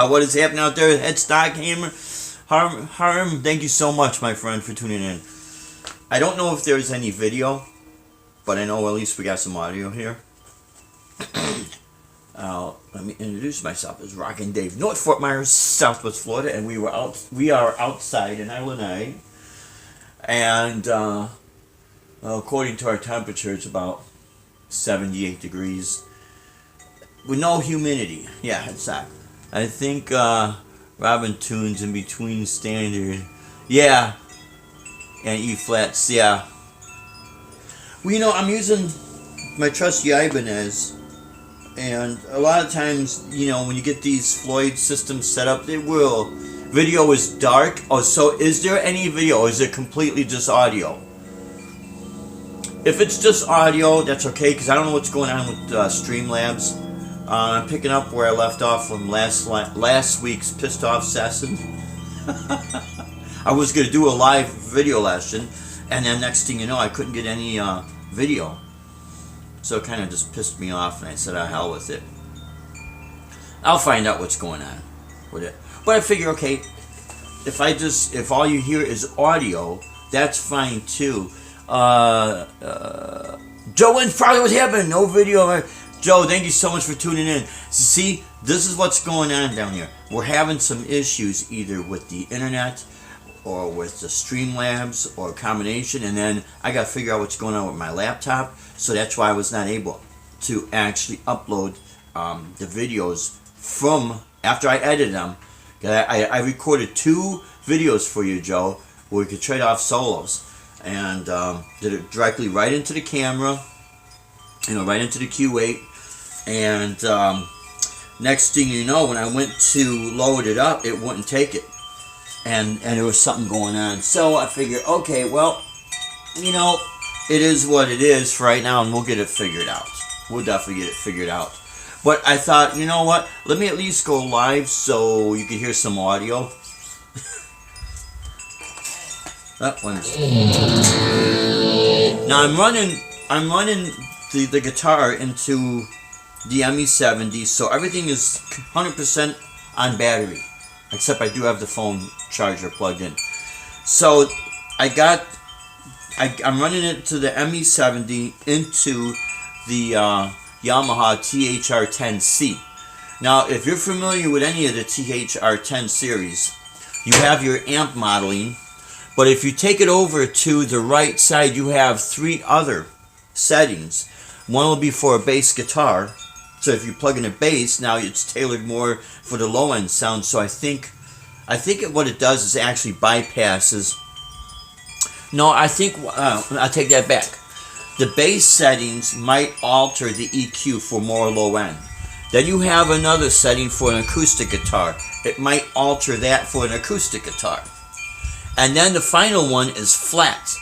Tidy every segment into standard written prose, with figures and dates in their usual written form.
What is happening out there? Headstock Hammer. Harm, thank you so much, my friend, for tuning in. I don't know if there's any video, but I know at least we got some audio here. Let me introduce myself as Rockin' Dave, North Fort Myers, Southwest Florida, and we are outside in Illinois, and according to our temperature, it's about 78 degrees with no humidity. Yeah, exactly. I think Robin tunes in between standard. Yeah. And E flats, yeah. Well, you know, I'm using my trusty Ibanez. And a lot of times, you know, when you get these Floyd systems set up, they will. Video is dark. Oh, so is there any video? Or is it completely just audio? If it's just audio, that's okay, because I don't know what's going on with Streamlabs. I'm picking up where I left off from last week's Pissed Off session. I was going to do a live video lesson, and then next thing you know, I couldn't get any video. So it kind of just pissed me off, and I said, "Oh, hell with it. I'll find out what's going on with it." But I figure, okay, if all you hear is audio, that's fine too. Joe and Farley, what's happening? No video. Joe, thank you so much for tuning in. See, this is what's going on down here. We're having some issues either with the internet or with the Streamlabs or a combination, and then I got to figure out what's going on with my laptop, so that's why I was not able to actually upload the videos from after I edited them. I recorded 2 videos for you, Joe, where we could trade off solos, and did it directly right into the camera, you know, right into the Q8. And next thing you know, when I went to load it up, it wouldn't take it, and there was something going on. So I figured, okay, well, you know, it is what it is for right now, and we'll get it figured out. We'll definitely get it figured out. But I thought, you know what? Let me at least go live so you can hear some audio. That one's. Now I'm running the guitar into the ME70, so everything is 100% on battery, except I do have the phone charger plugged in. So I'm running it to the ME70 into the Yamaha THR-10C. Now, if you're familiar with any of the THR-10 series, you have your amp modeling, but if you take it over to the right side, you have 3 other settings. One will be for a bass guitar. So if you plug in a bass, now it's tailored more for the low end sound. So I think what it does is actually bypasses. No, I think I take that back. The bass settings might alter the EQ for more low end. Then you have another setting for an acoustic guitar. It might alter that for an acoustic guitar. And then the final one is flat.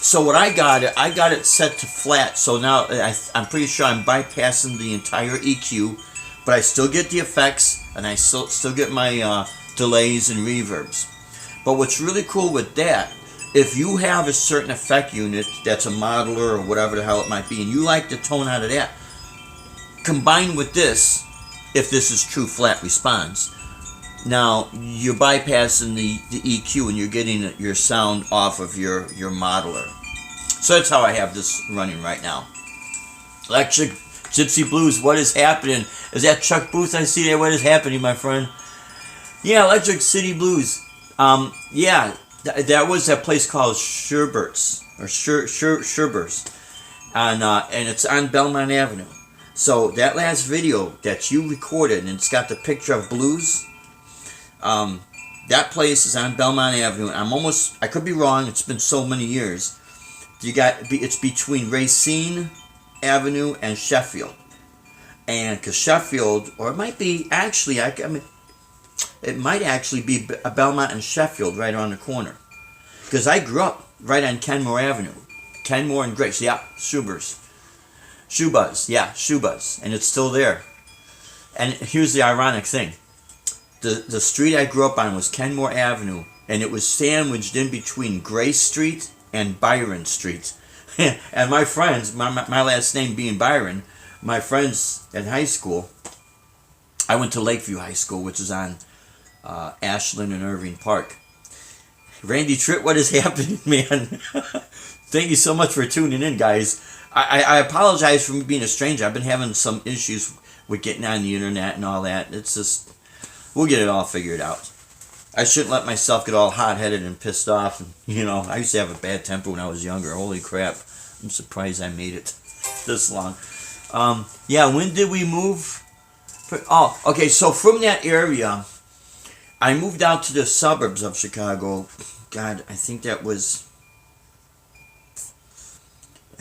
So what I got it set to flat. So now I'm pretty sure I'm bypassing the entire EQ, but I still get the effects, and I still get my delays and reverbs. But what's really cool with that, if you have a certain effect unit that's a modeler or whatever the hell it might be, and you like the tone out of that, combined with this, if this is true flat response, now you're bypassing the EQ and you're getting your sound off of your modeler. So that's how I have this running right now. Electric Gypsy Blues, what is happening? Is that Chuck Booth I see there? What is happening, my friend? Yeah, Electric City Blues. Yeah, that was that place called Sherbert's or Sherbert's, and it's on Belmont Avenue. So that last video that you recorded, and it's got the picture of blues. That place is on Belmont Avenue. I could be wrong. It's been so many years. It's between Racine Avenue and Sheffield, and because Sheffield, or it might be actually, it might actually be a Belmont and Sheffield right around the corner. Because I grew up right on Kenmore Avenue. Kenmore and Grace. Yeah, Schubas. Yeah, Schubas. And it's still there. And here's the ironic thing. The street I grew up on was Kenmore Avenue. And it was sandwiched in between Grace Street and Byron Street. And my friends, my last name being Byron, my friends in high school, I went to Lakeview High School, which is on Ashland and Irving Park. Randy Tritt, what is happening, man? Thank you so much for tuning in, guys. I apologize for me being a stranger. I've been having some issues with getting on the internet and all that. It's just, we'll get it all figured out. I shouldn't let myself get all hot-headed and pissed off. And, I used to have a bad temper when I was younger. Holy crap. I'm surprised I made it this long. Yeah, when did we move? Okay, so from that area, I moved out to the suburbs of Chicago. God, I think that was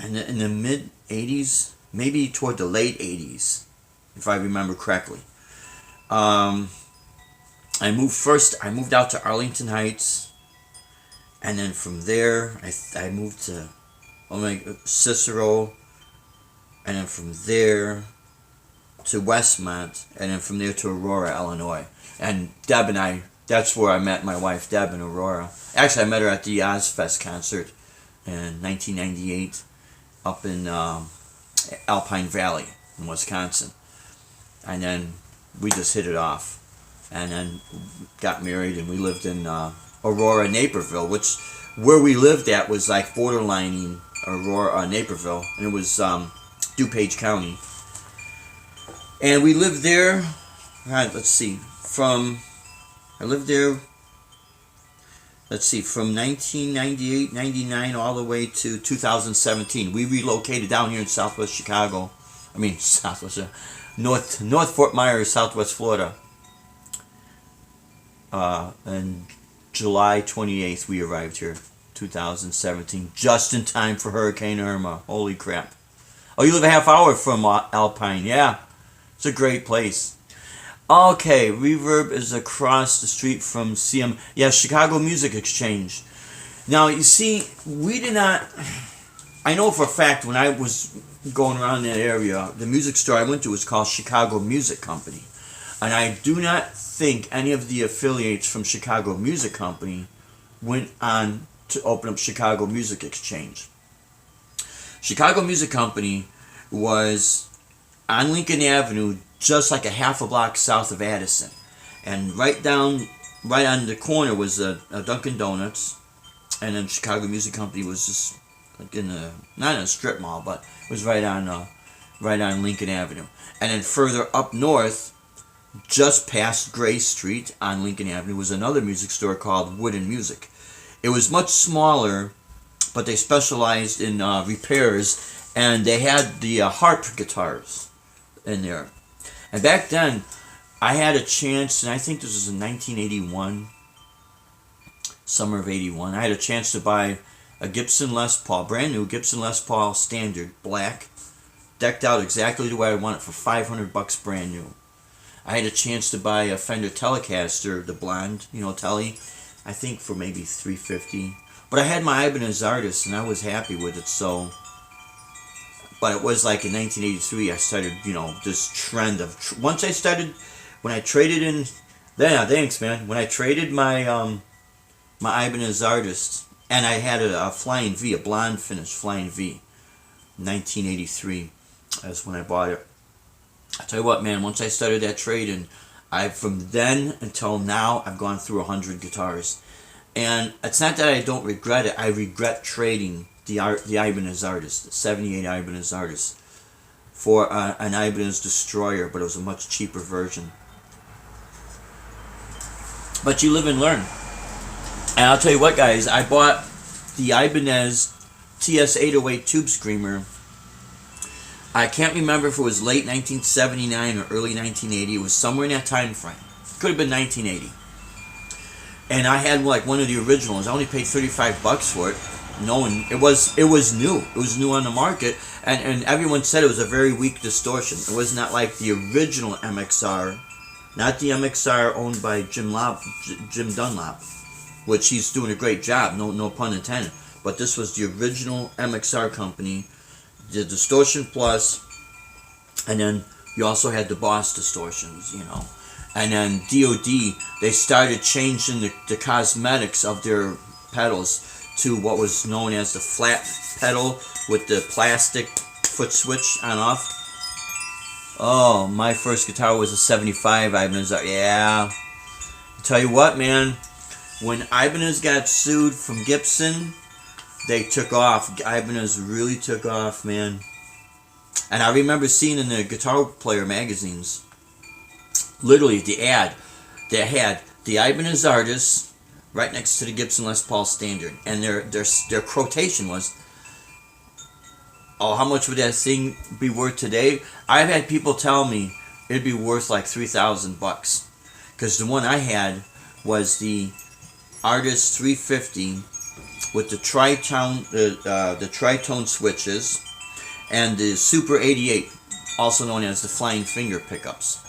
in the mid-'80s, maybe toward the late 80s, if I remember correctly. I moved out to Arlington Heights, and then from there, I moved to Cicero, and then from there to Westmont, and then from there to Aurora, Illinois. And Deb and I, that's where I met my wife, Deb, in Aurora. Actually, I met her at the Ozfest concert in 1998 up in Alpine Valley in Wisconsin. And then we just hit it off. And then got married, and we lived in Aurora, Naperville, which where we lived at was like borderlining Aurora, Naperville. And it was DuPage County. And we lived there, let's see, from 1998, 99, all the way to 2017. We relocated down here in Southwest Chicago. North Fort Myers, Southwest Florida. And July 28th, we arrived here, 2017, just in time for Hurricane Irma. Holy crap. Oh, you live a half hour from Alpine. Yeah, it's a great place. Okay, Reverb is across the street from CM. Yeah, Chicago Music Exchange. Now, you see, we did not... I know for a fact when I was going around that area, the music store I went to was called Chicago Music Company. And I do not think any of the affiliates from Chicago Music Company went on to open up Chicago Music Exchange. Chicago Music Company was on Lincoln Avenue, just like a half a block south of Addison. And right on the corner was a Dunkin' Donuts. And then Chicago Music Company was just like not in a strip mall, but it was right on Lincoln Avenue. And then further up north, just past Gray Street on Lincoln Avenue, was another music store called Wood and Music. It was much smaller, but they specialized in repairs, and they had the harp guitars in there. And back then, I had a chance, and I think this was in 1981, summer of 81, I had a chance to buy a Gibson Les Paul, brand new Gibson Les Paul Standard, black, decked out exactly the way I want it for $500 brand new. I had a chance to buy a Fender Telecaster, the blonde, Tele, I think for maybe $350. But I had my Ibanez Artist, and I was happy with it, so... But it was like in 1983, I started, this trend of... when I traded in... Yeah, thanks, man. When I traded my my Ibanez Artist, and I had a Flying V, a blonde finish Flying V, 1983, that's when I bought it. I tell you what, man, once I started that trade, and from then until now, I've gone through 100 guitars. And it's not that I don't regret it. I regret trading the Ibanez Artist, the 78 Ibanez Artist, for an Ibanez Destroyer, but it was a much cheaper version. But you live and learn. And I'll tell you what, guys, I bought the Ibanez TS-808 Tube Screamer. I can't remember if it was late 1979 or early 1980. It was somewhere in that time frame. Could have been 1980. And I had like one of the originals. I only paid $35 for it. Knowing it was new. It was new on the market, and everyone said it was a very weak distortion. It was not like the original MXR, not the MXR owned by Jim Dunlop, which he's doing a great job. No pun intended. But this was the original MXR company, the Distortion Plus, and then you also had the Boss distortions, you know. And then DoD, they started changing the cosmetics of their pedals to what was known as the flat pedal with the plastic foot switch on off. Oh, my first guitar was a 75 Ibanez. Yeah. I'll tell you what, man. When Ibanez got sued from Gibson, they took off. Ibanez really took off, man. And I remember seeing in the Guitar Player magazines, literally the ad that had the Ibanez artists right next to the Gibson Les Paul Standard, and their quotation was, "Oh, how much would that thing be worth today?" I've had people tell me it'd be worth like $3,000, because the one I had was the Artist 350 with the tritone switches and the Super 88, also known as the Flying Finger pickups.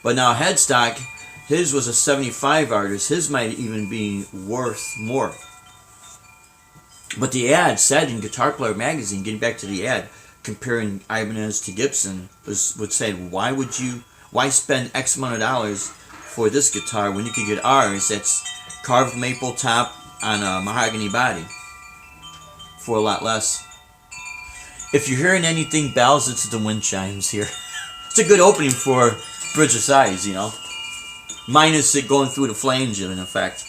But now headstock, his was a 75 Artist. His might even be worth more. But the ad said in Guitar Player magazine, getting back to the ad, comparing Ibanez to Gibson, would say, why spend X amount of dollars for this guitar when you could get ours that's carved maple top on a mahogany body for a lot less. If you're hearing anything bells, it's the wind chimes here. It's a good opening for Bridge of Sighs, you know. Minus it going through the flange in effect.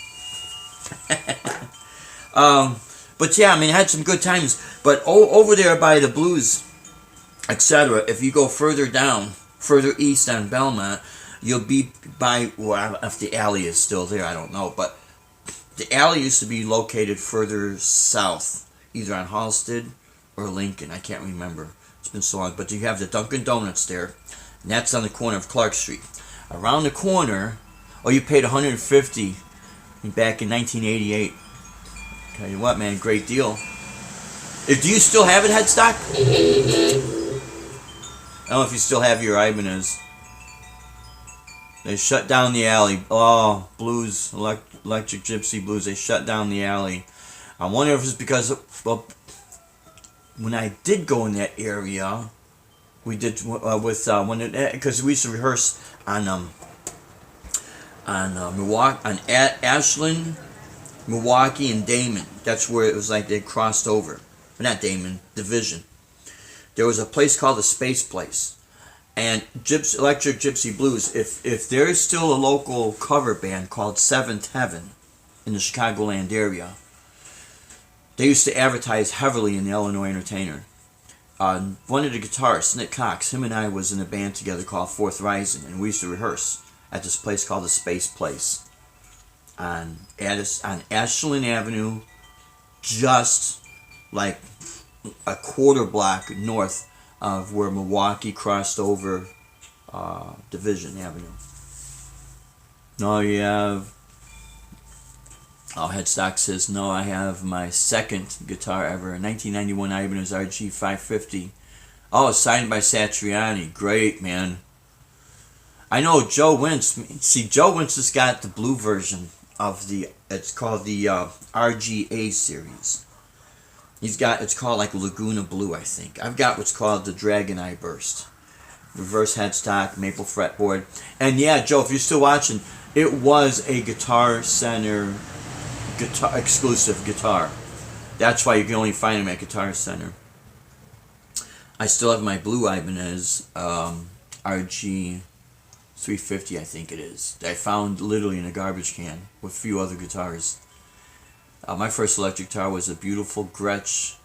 But yeah, I mean, I had some good times. But over there by the Blues, etc., if you go further down, further east on Belmont, you'll be by, well, if the alley is still there, I don't know. But the alley used to be located further south, either on Halsted or Lincoln. I can't remember. It's been so long. But you have the Dunkin' Donuts there, and that's on the corner of Clark Street. Around the corner, you paid $150 back in 1988. Tell you what, man, great deal. Do you still have it, headstock? I don't know if you still have your Ibanez. They shut down the alley. Oh, Blues, Electric Gypsy Blues. They shut down the alley. I wonder if it's because, well, when I did go in that area, we did because we used to rehearse on Milwaukee, on Ashland, Milwaukee, and Damon. That's where it was like they crossed over. But not Damon, Division. There was a place called the Space Place. And Electric Gypsy Blues, if there is still a local cover band called Seventh Heaven in the Chicagoland area, they used to advertise heavily in the Illinois Entertainer. One of the guitarists, Nick Cox, him and I was in a band together called Fourth Rising, and we used to rehearse at this place called the Space Place on Ashland Avenue, just like a quarter block north of where Milwaukee crossed over Division Avenue. No, you have... Oh, Headstock says, no, I have my second guitar ever, a 1991 Ibanez RG 550. Oh, signed by Satriani. Great, man. I know Joe Wentz. See, Joe Wentz has got the blue version of it's called the RGA series. It's called like Laguna Blue, I think. I've got what's called the Dragon Eye Burst. Reverse headstock, maple fretboard. And yeah, Joe, if you're still watching, it was a Guitar Center exclusive guitar. That's why you can only find them at Guitar Center. I still have my blue Ibanez RG 350, I think it is. I found literally in a garbage can with a few other guitars. My first electric guitar was a beautiful Gretsch.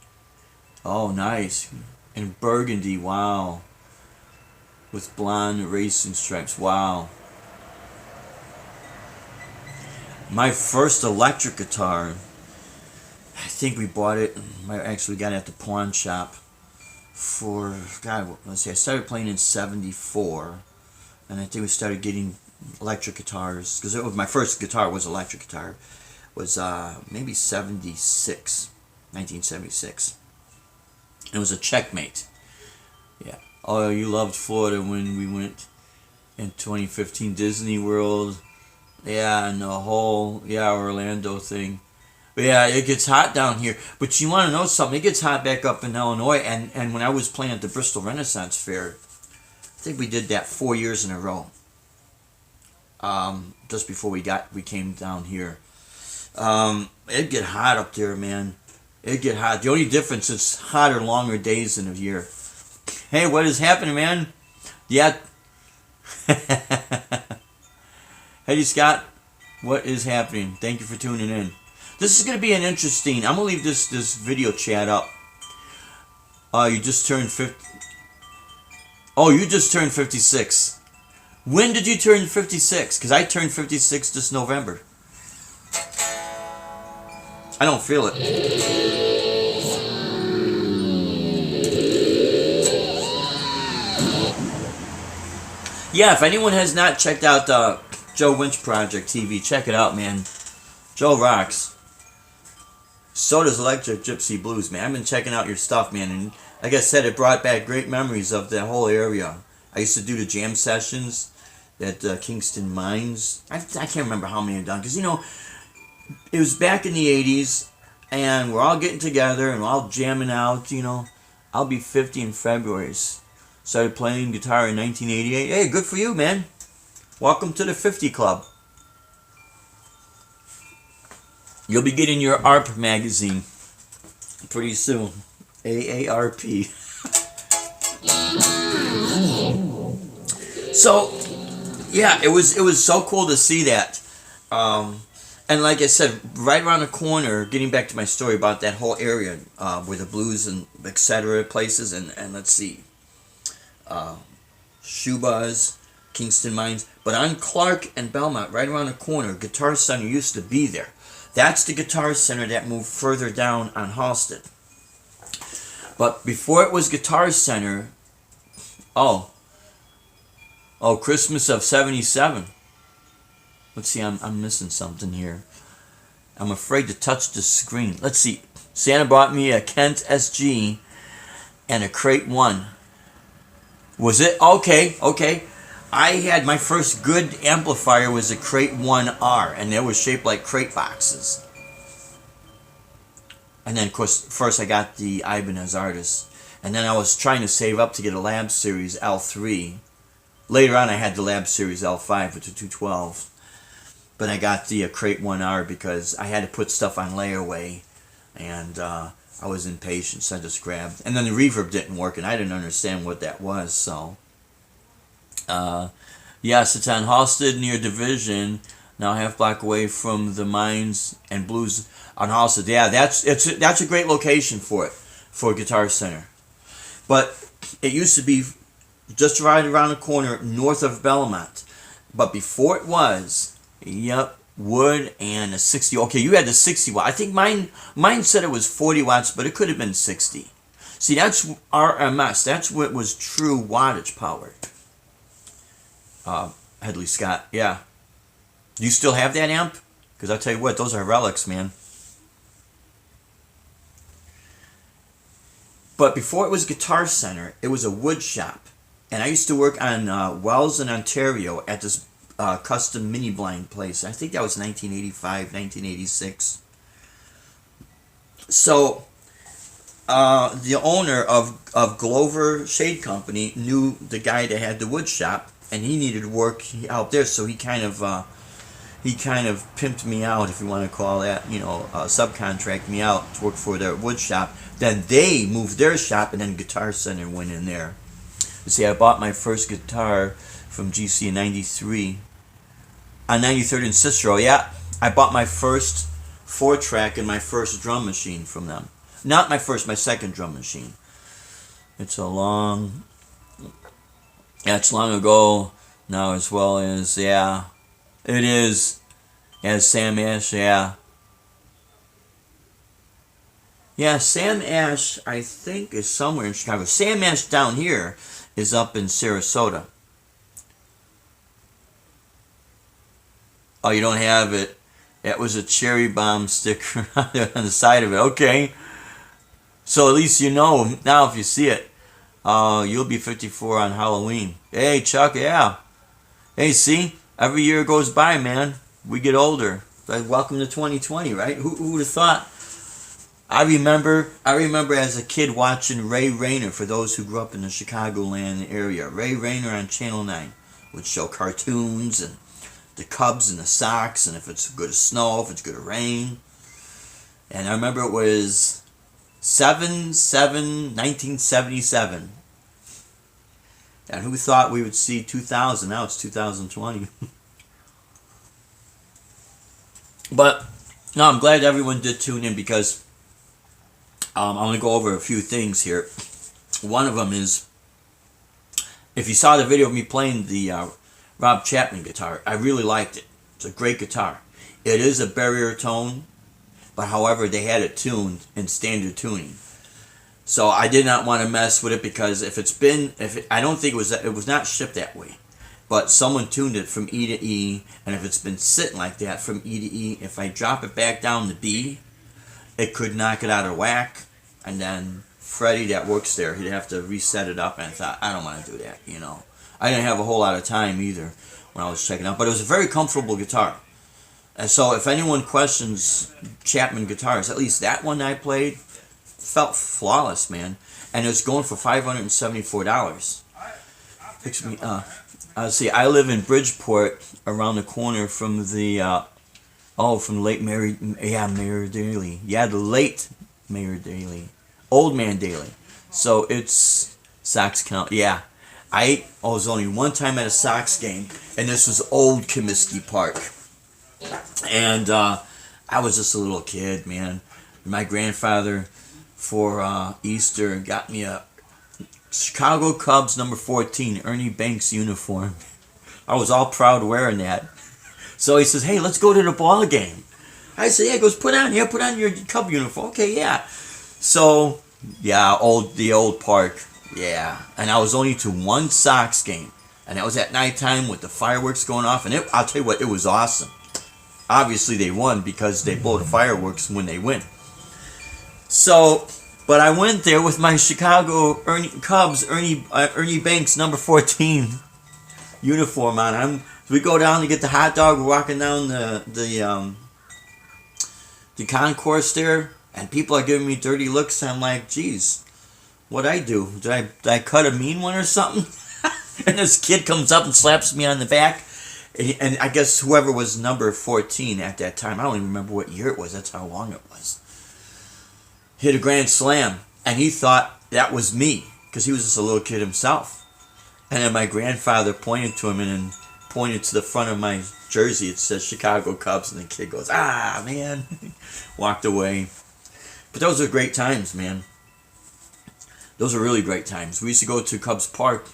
Oh, nice. In burgundy, wow. With blonde racing stripes, wow. My first electric guitar, I think we bought it, actually got it at the pawn shop for, God, let's see, I started playing in 74, and I think we started getting electric guitars, because my first guitar was electric guitar, was maybe 1976. It was a Checkmate. Yeah. Oh, you loved Florida when we went in 2015 Disney World. Yeah, and the whole, Orlando thing. But yeah, it gets hot down here. But you want to know something? It gets hot back up in Illinois. And when I was playing at the Bristol Renaissance Fair, I think we did that 4 years in a row. Just before we came down here. It'd get hot up there, man. It'd get hot. The only difference is hotter, longer days in a year. Hey, what is happening, man? Yeah. Hey, Scott. What is happening? Thank you for tuning in. This is going to be an interesting... I'm going to leave this video chat up. You just turned 50... Oh, you just turned 56. When did you turn 56? Because I turned 56 this November. I don't feel it. Yeah, if anyone has not checked out the Joe Winch Project TV, check it out, man. Joe rocks. So does Electric Gypsy Blues, man. I've been checking out your stuff, man. And like I said, it brought back great memories of the whole area. I used to do the jam sessions at Kingston Mines. I can't remember how many I've done. Because, you know, it was back in the 80s. And we're all getting together and we're all jamming out, you know. I'll be 50 in February. Started playing guitar in 1988. Hey, good for you, man. Welcome to the 50 Club. You'll be getting your ARP magazine pretty soon. AARP. So, yeah, it was so cool to see that. And like I said, right around the corner, getting back to my story about that whole area where the blues and etc. places, and let's see, Shuba's, Kingston Mines, but on Clark and Belmont, right around the corner, Guitar Center used to be there. That's the Guitar Center that moved further down on Halsted. But before it was Guitar Center, Christmas of 77. Let's see, I'm missing something here. I'm afraid to touch the screen. Let's see. Santa bought me a Kent SG and a Crate 1. Was it? Okay. I had my first good amplifier was a Crate 1R, and it was shaped like crate boxes. And then, of course, first I got the Ibanez Artist. And then I was trying to save up to get a Lab Series L3. Later on, I had the Lab Series L5 with the 212. But I got the Crate 1R because I had to put stuff on layaway. And I was impatient, so I just grabbed. And then the reverb didn't work, and I didn't understand what that was, so... yes, it's on Halsted near Division, now half block away from the Mines and Blues on Halsted. Yeah, that's a great location for it, for Guitar Center. But it used to be just right around the corner north of Belmont. But before it was, wood and a 60. Okay, you had the 60 watt. I think mine said it was 40 watts, but it could have been 60. See, that's RMS. That's what was true wattage power. Headley Scott, yeah. Do you still have that amp? Because I'll tell you what, those are relics, man. But before it was Guitar Center, it was a wood shop. And I used to work on Wells in Ontario at this custom mini blind place. I think that was 1985, 1986. So, the owner of Glover Shade Company knew the guy that had the wood shop. And he needed work out there, so he kind of pimped me out, if you want to call that, subcontract me out to work for their wood shop. Then they moved their shop, and then Guitar Center went in there. You see, I bought my first guitar from GC in '93 on 93rd and Cicero. Yeah, I bought my first 4-track and my first drum machine from them. Not my first, my second drum machine. It's long ago now, as well as, yeah, it is. Yeah, Sam Ash, yeah. Yeah, Sam Ash, I think, is somewhere in Chicago. Sam Ash down here is up in Sarasota. Oh, you don't have it. That was a cherry bomb sticker on the side of it. Okay. So at least you know now if you see it. You'll be 54 on Halloween. Hey, Chuck, yeah. Hey, see? Every year goes by, man. We get older. Like, welcome to 2020, right? Who would have thought? I remember as a kid watching Ray Rayner, for those who grew up in the Chicagoland area. Ray Rayner on Channel 9 would show cartoons and the Cubs and the Sox, and if it's going to snow, if it's going to rain. And I remember it was 7/7/1977. And who thought we would see 2000? Now it's 2020. But no, I'm glad everyone did tune in, because I'm going to go over a few things here. One of them is, if you saw the video of me playing the Rob Chapman guitar, I really liked it. It's a great guitar. It is a barrier tone, but however, they had it tuned in standard tuning. So I did not want to mess with it, because I don't think it was not shipped that way. But someone tuned it from E to E, and if it's been sitting like that from E to E, if I drop it back down to B, it could knock it out of whack. And then Freddie that works there, he'd have to reset it up, and I thought, I don't want to do that, you know. I didn't have a whole lot of time either when I was checking out, but it was a very comfortable guitar. And so if anyone questions Chapman guitars, at least that one I played felt flawless, man. And it was going for $574. Picture me, see, I live in Bridgeport, around the corner from the, from late Mayor Daley. Yeah, the late Mayor Daley. Old Man Daley. So it's Sox count. Yeah. I was only one time at a Sox game, and this was old Comiskey Park. And I was just a little kid, man. My grandfather, for Easter, got me a Chicago Cubs number 14 Ernie Banks uniform. I was all proud wearing that. So he says, hey, let's go to the ball game. I said, yeah. He goes, put on your Cub uniform. Okay, yeah. So, yeah, the old park. Yeah. And I was only to one Sox game. And that was at nighttime with the fireworks going off. And I'll tell you what, it was awesome. Obviously, they won because they blow the fireworks when they win. So, but I went there with my Chicago Cubs Ernie Banks number 14 uniform on. We go down to get the hot dog. We're walking down the concourse there, and people are giving me dirty looks. I'm like, geez, what'd I do? Did I cut a mean one or something? And this kid comes up and slaps me on the back. And I guess whoever was number 14 at that time, I don't even remember what year it was. That's how long it was. Hit a grand slam, and he thought that was me, because he was just a little kid himself. And then my grandfather pointed to him and then pointed to the front of my jersey. It says Chicago Cubs, and the kid goes, ah, man. Walked away. But those are great times, man. Those are really great times. We used to go to Cubs Park,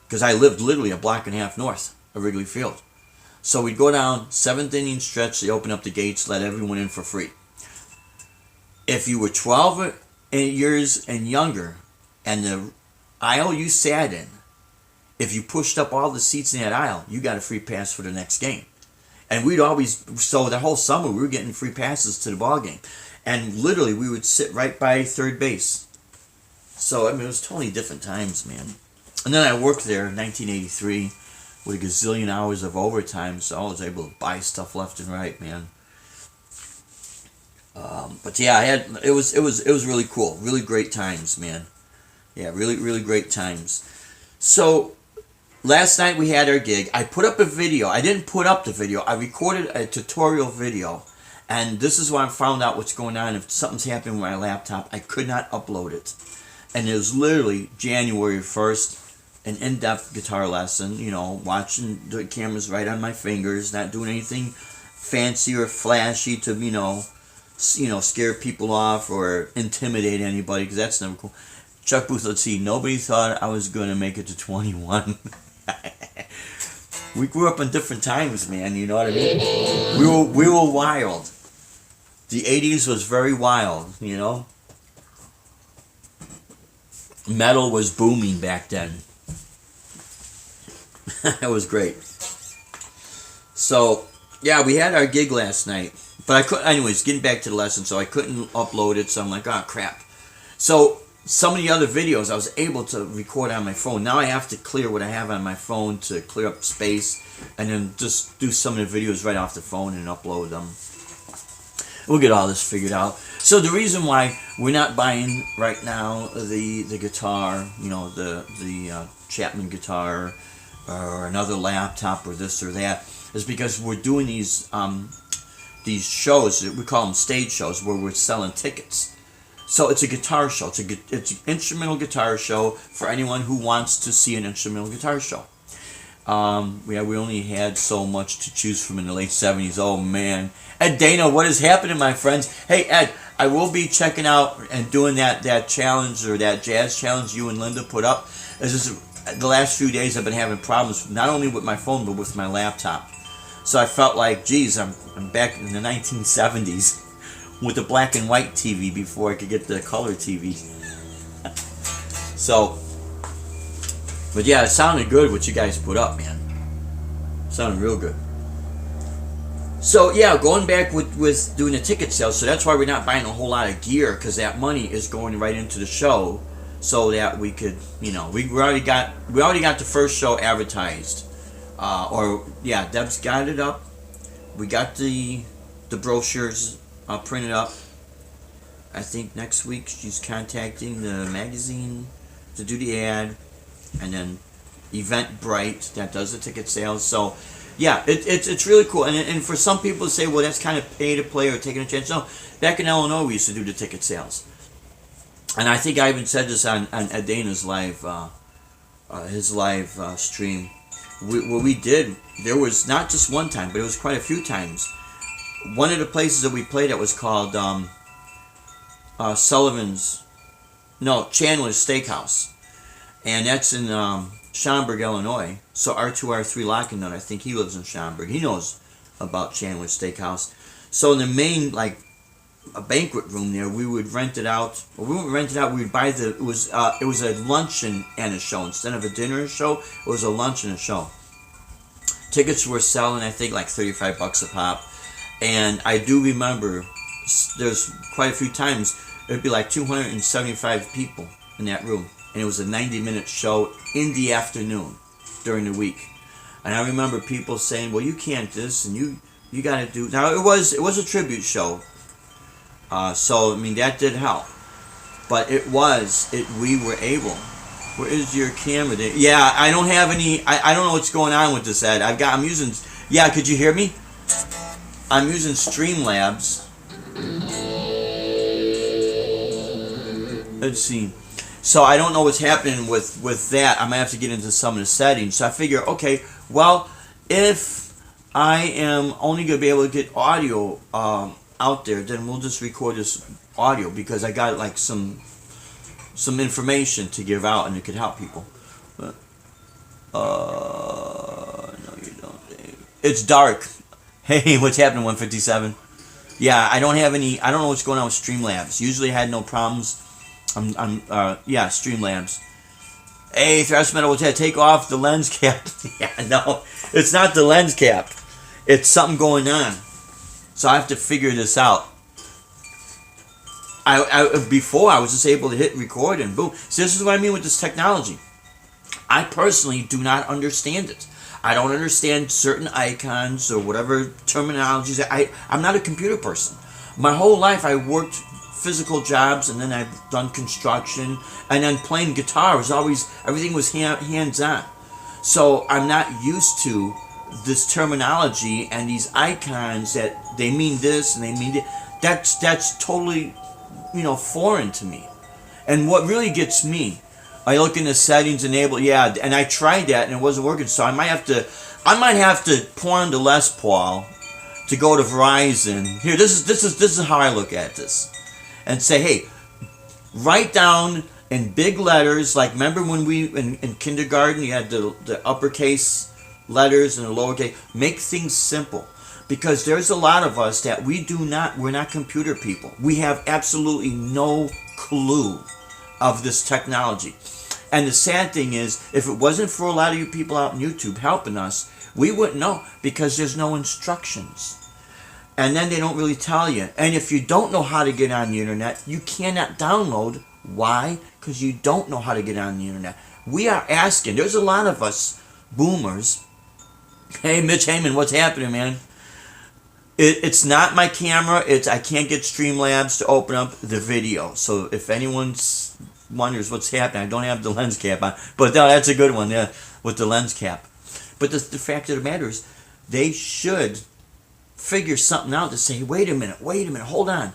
because I lived literally a block and a half north of Wrigley Field. So we'd go down, 7th inning stretch, they open up the gates, let everyone in for free. If you were 12 years and younger, and the aisle you sat in, if you pushed up all the seats in that aisle, you got a free pass for the next game. And we'd always, so the whole summer, we were getting free passes to the ball game. And literally, we would sit right by third base. So, I mean, it was totally different times, man. And then I worked there in 1983 with a gazillion hours of overtime, so I was able to buy stuff left and right, man. But yeah, it was really cool, really great times, man. Yeah, really, really great times. So last night we had our gig. I put up a video. I didn't put up the video. I recorded a tutorial video, and this is why I found out what's going on. If something's happening with my laptop, I could not upload it. And it was literally January 1st, an in-depth guitar lesson, you know, watching the cameras right on my fingers, not doing anything fancy or flashy to, you know, scare people off or intimidate anybody, because that's never cool. Chuck Booth, let's see, nobody thought I was going to make it to 21. We grew up in different times, man. You know what I mean? We were wild. The 80s was very wild, you know? Metal was booming back then. That was great. So, yeah, we had our gig last night. But I couldn't, anyways, getting back to the lesson, so I couldn't upload it, so I'm like, oh, crap. So, some of the other videos I was able to record on my phone. Now I have to clear what I have on my phone to clear up space, and then just do some of the videos right off the phone and upload them. We'll get all this figured out. So the reason why we're not buying right now the guitar, you know, the Chapman guitar, or another laptop, or this or that, is because we're doing these shows. We call them stage shows, where we're selling tickets. So it's a guitar show. It's an instrumental guitar show for anyone who wants to see an instrumental guitar show. We only had so much to choose from in the late 70s. Oh, man. Ed Dana, what is happening, my friends? Hey, Ed, I will be checking out and doing that challenge, or that jazz challenge you and Linda put up. The last few days I've been having problems, not only with my phone, but with my laptop. So I felt like, geez, I'm back in the 1970s with the black and white TV before I could get the color TV. So, but yeah, it sounded good what you guys put up, man. It sounded real good. So yeah, going back with doing the ticket sales, so that's why we're not buying a whole lot of gear, because that money is going right into the show, so that we could, you know, we already got the first show advertised, Deb's got it up. We got the brochures printed up. I think next week she's contacting the magazine to do the ad, and then Eventbrite that does the ticket sales. So yeah, it's really cool. And for some people to say, well, that's kind of pay to play or taking a chance. No, back in Illinois we used to do the ticket sales, and I think I even said this on Ed Dana's live stream. What we did, there was not just one time, but it was quite a few times. One of the places that we played at was called Chandler's Steakhouse, and that's in Schaumburg, Illinois. So R2R3 Lockendon, I think he lives in Schaumburg. He knows about Chandler's Steakhouse. So in the main, like, a banquet room there, we would rent it out. Well, we wouldn't rent it out. We would buy it was a luncheon and a show. Instead of a dinner and show, it was a lunch and a show. Tickets were selling, I think, like $35 a pop. And I do remember there's quite a few times it'd be like 275 people in that room, and it was a 90-minute show in the afternoon during the week. And I remember people saying, "Well, you can't this, and you got to do." Now it was a tribute show, so I mean that did help, but we were able. Where is your camera? Yeah, I don't have any. I don't know what's going on with this ad. I'm using. Yeah, could you hear me? I'm using Streamlabs. Let's see. So I don't know what's happening with that. I might have to get into some of the settings. So I figure, okay, well, if I am only going to be able to get audio out there, then we'll just record this audio, because I got like some information to give out, and it could help people. But, no, you don't. It's dark. Hey, what's happening, 157? Yeah, I don't know what's going on with Streamlabs. Usually I had no problems. Streamlabs. Hey, Thrash Metal, what's that? Take off the lens cap. Yeah, no, it's not the lens cap. It's something going on. So I have to figure this out. Before I was just able to hit record and boom. So this is what I mean with this technology. I personally do not understand it. I don't understand certain icons or whatever terminologies. I'm not a computer person. My whole life I worked physical jobs, and then I've done construction, and then playing guitar was always, everything was hands-on. So I'm not used to this terminology and these icons that they mean this and they mean that. That's totally, foreign to me. And what really gets me, I look in the settings, enable, and I tried that and it wasn't working. So I might have to pour on the Les Paul to go to Verizon. Here, this is how I look at this, and say, hey, write down in big letters. Like, remember when we in kindergarten you had the uppercase letters and a lowercase. Make things simple. Because there's a lot of us that we're not computer people. We have absolutely no clue of this technology. And the sad thing is, if it wasn't for a lot of you people out on YouTube helping us, we wouldn't know because there's no instructions. And then they don't really tell you. And if you don't know how to get on the internet, you cannot download. Why? Because you don't know how to get on the internet. We are asking. There's a lot of us boomers. Hey, Mitch Heyman, what's happening, man? It's not my camera. I can't get Streamlabs to open up the video. So if anyone wonders what's happening, I don't have the lens cap on. But no, that's a good one, yeah, with the lens cap. But the fact of the matter is, they should figure something out to say, wait a minute, hold on.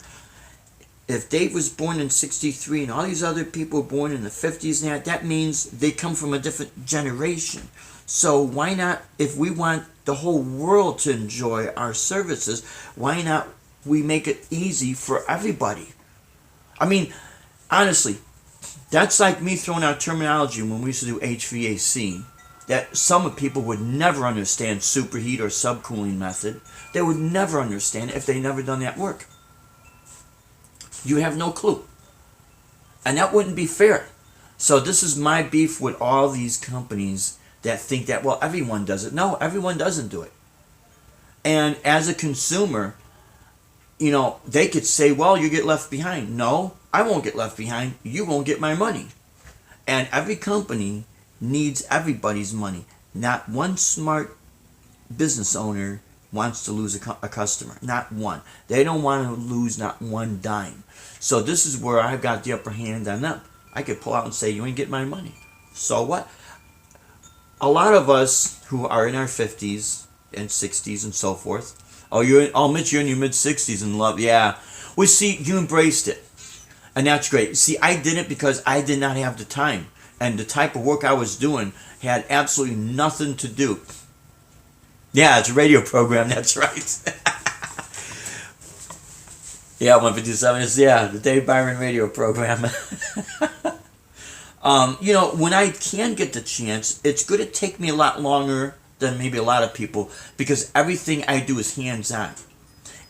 If Dave was born in 63 and all these other people were born in the 50s and that means they come from a different generation. So why not, if we want the whole world to enjoy our services, why not we make it easy for everybody? I mean, honestly, that's like me throwing out terminology when we used to do HVAC that some people would never understand, superheat or subcooling method. They would never understand it if they never done that work. You have no clue. And that wouldn't be fair. So this is my beef with all these companies that think that, well, everyone does it. No, everyone doesn't do it. And as a consumer, you know, they could say, well, you get left behind. No, I won't get left behind. You won't get my money. And every company needs everybody's money. Not one smart business owner wants to lose a customer. Not one. They don't want to lose not one dime. So this is where I've got the upper hand on them. I could pull out and say, you ain't getting my money. So what? A lot of us who are in our 50s and 60s and so forth, Mitch, you're in your mid-60s and love, yeah. Well, see, you embraced it. And that's great. See, I did it because I did not have the time. And the type of work I was doing had absolutely nothing to do. Yeah, it's a radio program, that's right. Yeah, 157 is, the Dave Byron radio program. You know, when I can get the chance, it's going to take me a lot longer than maybe a lot of people because everything I do is hands-on.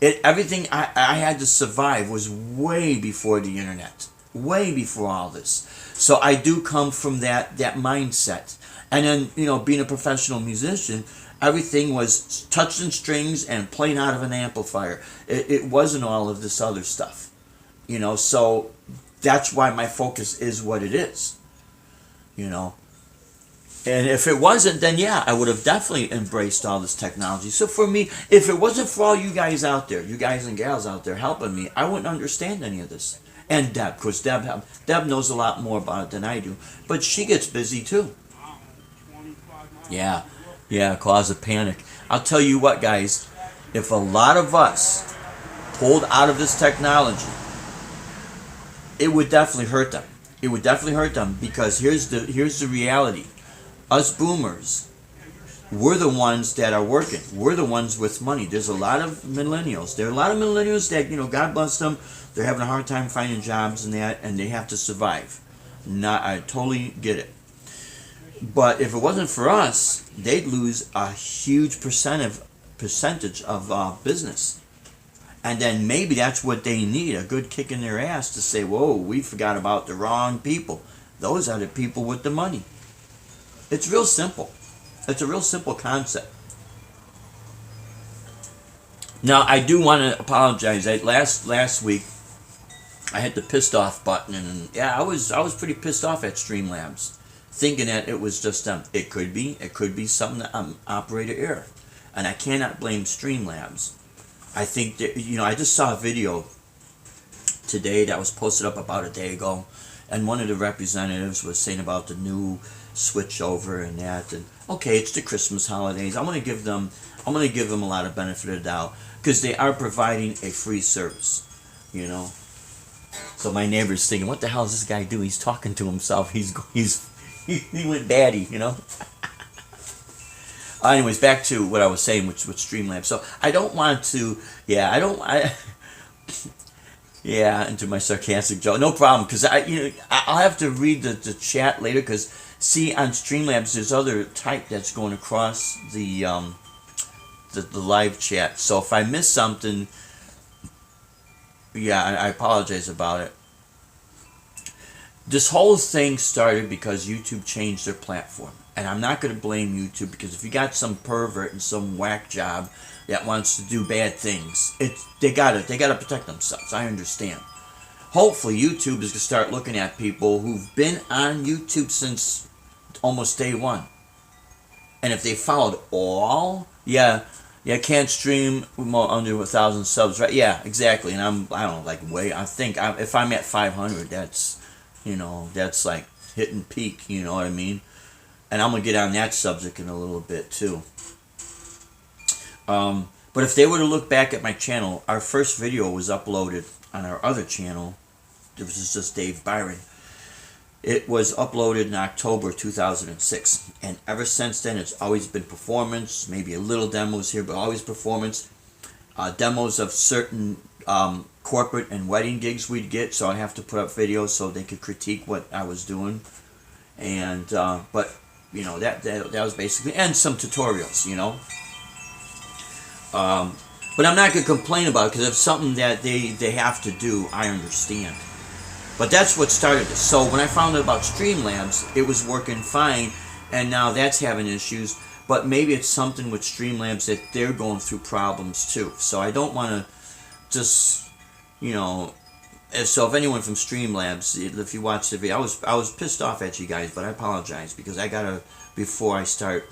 Everything I had to survive was way before the internet, way before all this. So I do come from that mindset. And then, you know, being a professional musician, everything was touching strings and playing out of an amplifier. It wasn't all of this other stuff, you know, so that's why my focus is what it is. You know, and if it wasn't, then yeah, I would have definitely embraced all this technology. So for me, if it wasn't for all you guys out there, you guys and gals out there helping me, I wouldn't understand any of this. And Deb, of course, Deb knows a lot more about it than I do, but she gets busy too. Yeah, cause of panic. I'll tell you what, guys, if a lot of us pulled out of this technology, it would definitely hurt them. It would definitely hurt them because here's the reality. Us boomers, we're the ones that are working. We're the ones with money. There's a lot of millennials. There are a lot of millennials that, you know, God bless them, they're having a hard time finding jobs and that, and they have to survive. I totally get it. But if it wasn't for us, they'd lose a huge percentage of business. And then maybe that's what they need, a good kick in their ass to say, whoa, we forgot about the wrong people. Those are the people with the money. It's real simple. It's a real simple concept. Now, I do want to apologize. Last week, I hit the pissed off button, and yeah, I was pretty pissed off at Streamlabs, thinking that it was just it could be something that operator error, and I cannot blame Streamlabs. I think that, you know, I just saw a video today that was posted up about a day ago, and one of the representatives was saying about the new switch over and that, and okay, it's the Christmas holidays. I'm gonna give them a lot of benefit of the doubt because they are providing a free service, you know. So my neighbor's thinking, what the hell is this guy doing? He's talking to himself. He went batty, you know. Anyways, back to what I was saying with Streamlabs. So I don't want to, Yeah, into my sarcastic joke. No problem, because I'll have to read the chat later. Because see, on Streamlabs, there's other type that's going across the live chat. So if I miss something, yeah, I apologize about it. This whole thing started because YouTube changed their platform. And I'm not going to blame YouTube, because if you got some pervert and some whack job that wants to do bad things, they gotta protect themselves. I understand. Hopefully YouTube is going to start looking at people who've been on YouTube since almost day one. And if they followed all, yeah, can't stream under 1,000 subs, right? Yeah, exactly. And I don't know, like I think if I'm at 500, that's like hitting peak. You know what I mean? And I'm gonna get on that subject in a little bit too. But if they were to look back at my channel, our first video was uploaded on our other channel. This is just Dave Byron. It was uploaded in October 2006, and ever since then it's always been performance, maybe a little demos here, but always performance. Demos of certain corporate and wedding gigs we'd get, so I'd have to put up videos so they could critique what I was doing. And but that was basically, and some tutorials, but I'm not going to complain about it, because if it's something that they have to do, I understand. But that's what started this. So when I found out about Streamlabs, it was working fine, and now that's having issues. But maybe it's something with Streamlabs that they're going through problems too. So I don't want to just, so if anyone from Streamlabs, if you watch the video, I was pissed off at you guys, but I apologize, because I gotta, before I start,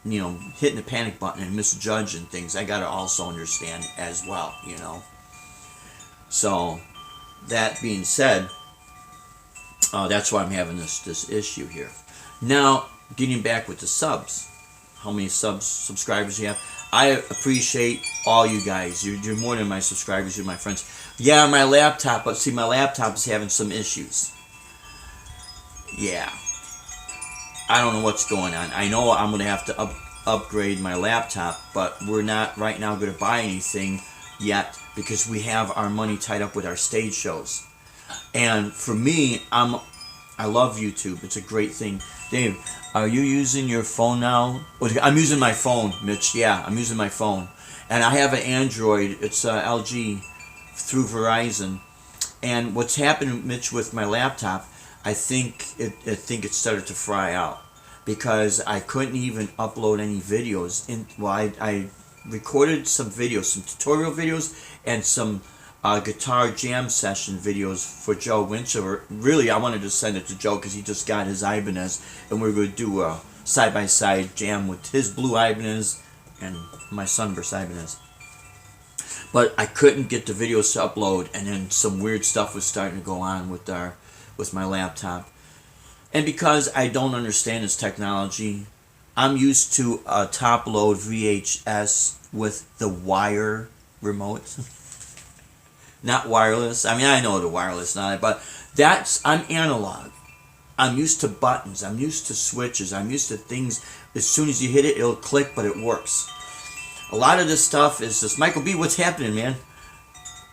hitting the panic button and misjudging things, I gotta also understand as well, So, that being said, that's why I'm having this issue here. Now, getting back with the subs, how many subscribers you have? I appreciate all you guys. You're more than my subscribers. You're my friends. Yeah, my laptop, but see, my laptop is having some issues. Yeah. I don't know what's going on. I know I'm going to have to upgrade my laptop, but we're not right now going to buy anything yet, because we have our money tied up with our stage shows. And for me, I love YouTube. It's a great thing. Dave, are you using your phone now? I'm using my phone, Mitch. Yeah, I'm using my phone. And I have an Android. It's LG through Verizon. And what's happened, Mitch, with my laptop, I think it started to fry out, because I couldn't even upload any videos. I recorded some videos, some tutorial videos, and some guitar jam session videos for Joe Winchell. Really, I wanted to send it to Joe because he just got his Ibanez, and we were going to do a side-by-side jam with his blue Ibanez and my sunburst Ibanez. But I couldn't get the videos to upload, and then some weird stuff was starting to go on with my laptop. And because I don't understand this technology, I'm used to a top-load VHS with the wire remote. Not wireless. I mean, I know the wireless now, but I'm analog. I'm used to buttons. I'm used to switches. I'm used to things. As soon as you hit it, it'll click, but it works. A lot of this stuff is just, Michael B., what's happening, man?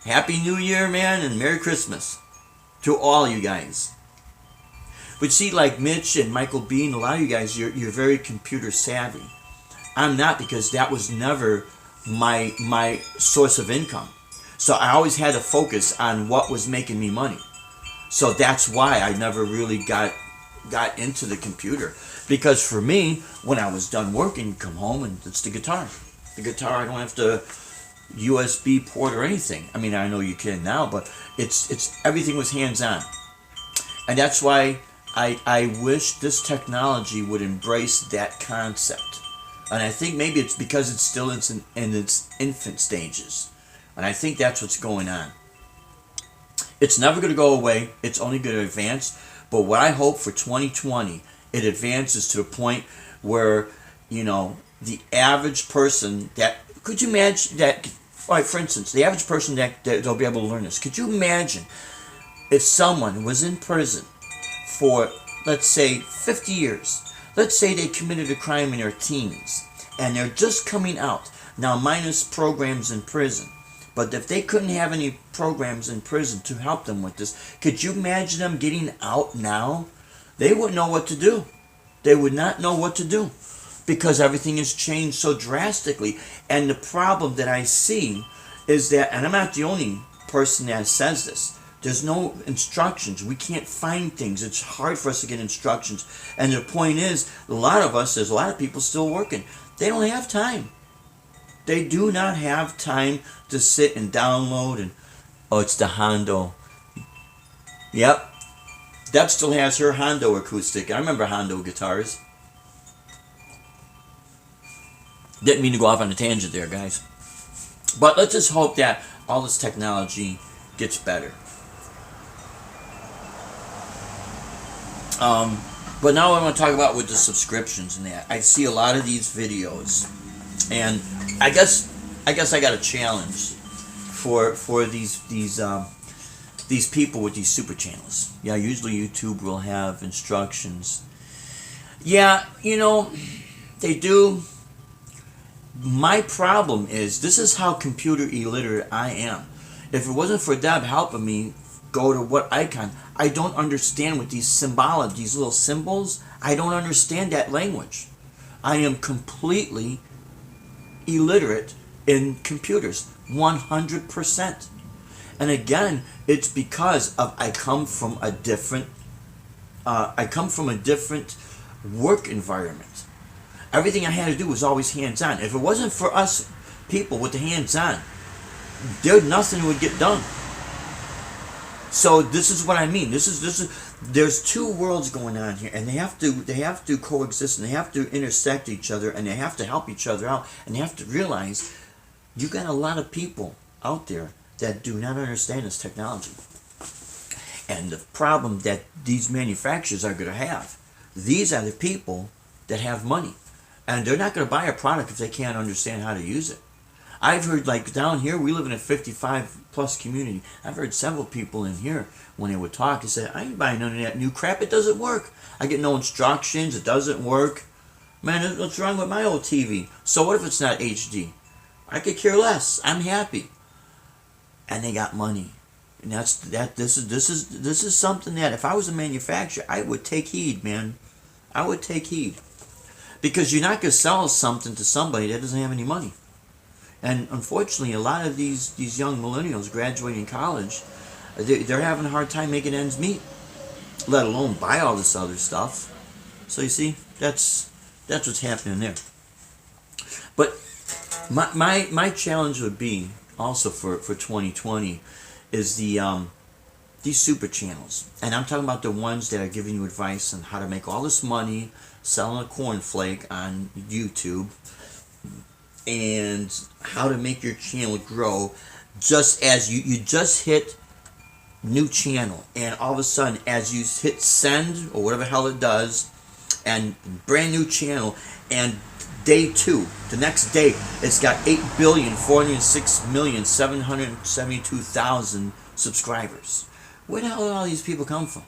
Happy New Year, man, and Merry Christmas to all you guys. But see, like Mitch and Michael B. and a lot of you guys, you're very computer savvy. I'm not, because that was never my source of income. So I always had to focus on what was making me money. So that's why I never really got into the computer. Because for me, when I was done working, come home and it's the guitar. The guitar, I don't have to USB port or anything. I mean, I know you can now, but it's everything was hands-on. And that's why I wish this technology would embrace that concept. And I think maybe it's because it's still in its infant stages. And I think that's what's going on. It's never going to go away. It's only going to advance. But what I hope for 2020, it advances to the point where, the average person could you imagine that, like, for instance, the average person that they'll be able to learn this. Could you imagine if someone was in prison for, let's say, 50 years. Let's say they committed a crime in their teens, and they're just coming out. Now, minus programs in prison. But if they couldn't have any programs in prison to help them with this. Could you imagine them getting out now? They wouldn't know what to do. They would not know what to do because everything has changed so drastically. And the problem that I see is that, and I'm not the only person that says this, there's no instructions. We can't find things. It's hard for us to get instructions. And the point is, a lot of us, there's a lot of people still working. They don't have time. They do not have time to sit and download and, oh, it's the Hondo. Yep. Deb still has her Hondo acoustic. I remember Hondo guitars. Didn't mean to go off on a tangent there, guys. But let's just hope that all this technology gets better. But now I want to talk about with the subscriptions and that. I see a lot of these videos, and I guess I got a challenge for these people with these super channels. Yeah, usually YouTube will have instructions. Yeah, you know, they do. My problem is, this is how computer illiterate I am. If it wasn't for Deb helping me go to what icon, I don't understand what these symbology, these little symbols, I don't understand that language. I am completely illiterate in computers, 100%. And again, it's because of I come from a different work environment. Everything I had to do was always hands-on. If it wasn't for us people with the hands-on, nothing would get done. So this is what I mean. This is there's two worlds going on here, and they have to coexist, and they have to intersect each other, and they have to help each other out, and they have to realize you got a lot of people out there that do not understand this technology. And the problem that these manufacturers are going to have, these are the people that have money, and they're not going to buy a product if they can't understand how to use it. I've heard, like down here, we live in a 55 plus community. I've heard several people in here, when they would talk, they said, I ain't buying none of that new crap, it doesn't work. I get no instructions, it doesn't work. Man, what's wrong with my old TV? So what if it's not HD? I could care less, I'm happy. And they got money. And this is something that if I was a manufacturer, I would take heed, man. I would take heed. Because you're not going to sell something to somebody that doesn't have any money. And unfortunately, a lot of these young millennials graduating college, they're having a hard time making ends meet, let alone buy all this other stuff. So you see, that's what's happening there. But my challenge would be also for 2020 is these super channels, and I'm talking about the ones that are giving you advice on how to make all this money selling a cornflake on YouTube, and how to make your channel grow. Just as you just hit new channel, and all of a sudden as you hit send or whatever the hell it does, and brand new channel, and day 2, the next day, it's got 8,406,772,000 subscribers. Where the hell did all these people come from?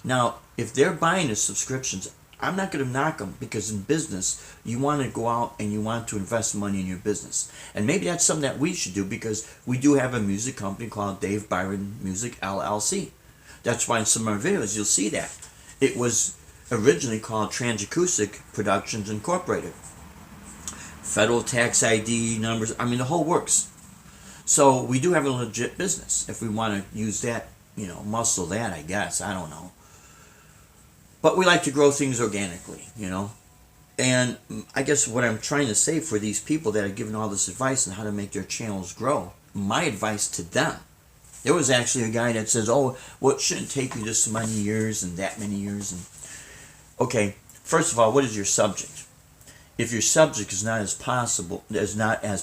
Now, if they're buying the subscriptions, I'm not going to knock them, because in business, you want to go out and you want to invest money in your business. And maybe that's something that we should do, because we do have a music company called Dave Byron Music LLC. That's why in some of our videos you'll see that. It was originally called Transacoustic Productions Incorporated. Federal tax ID numbers, I mean the whole works. So we do have a legit business if we want to use that, muscle that, I guess, I don't know. But we like to grow things organically, And I guess what I'm trying to say for these people that are giving all this advice on how to make their channels grow, my advice to them, there was actually a guy that says, oh, well, it shouldn't take you this many years and that many years. And okay, first of all, what is your subject? If your subject is not as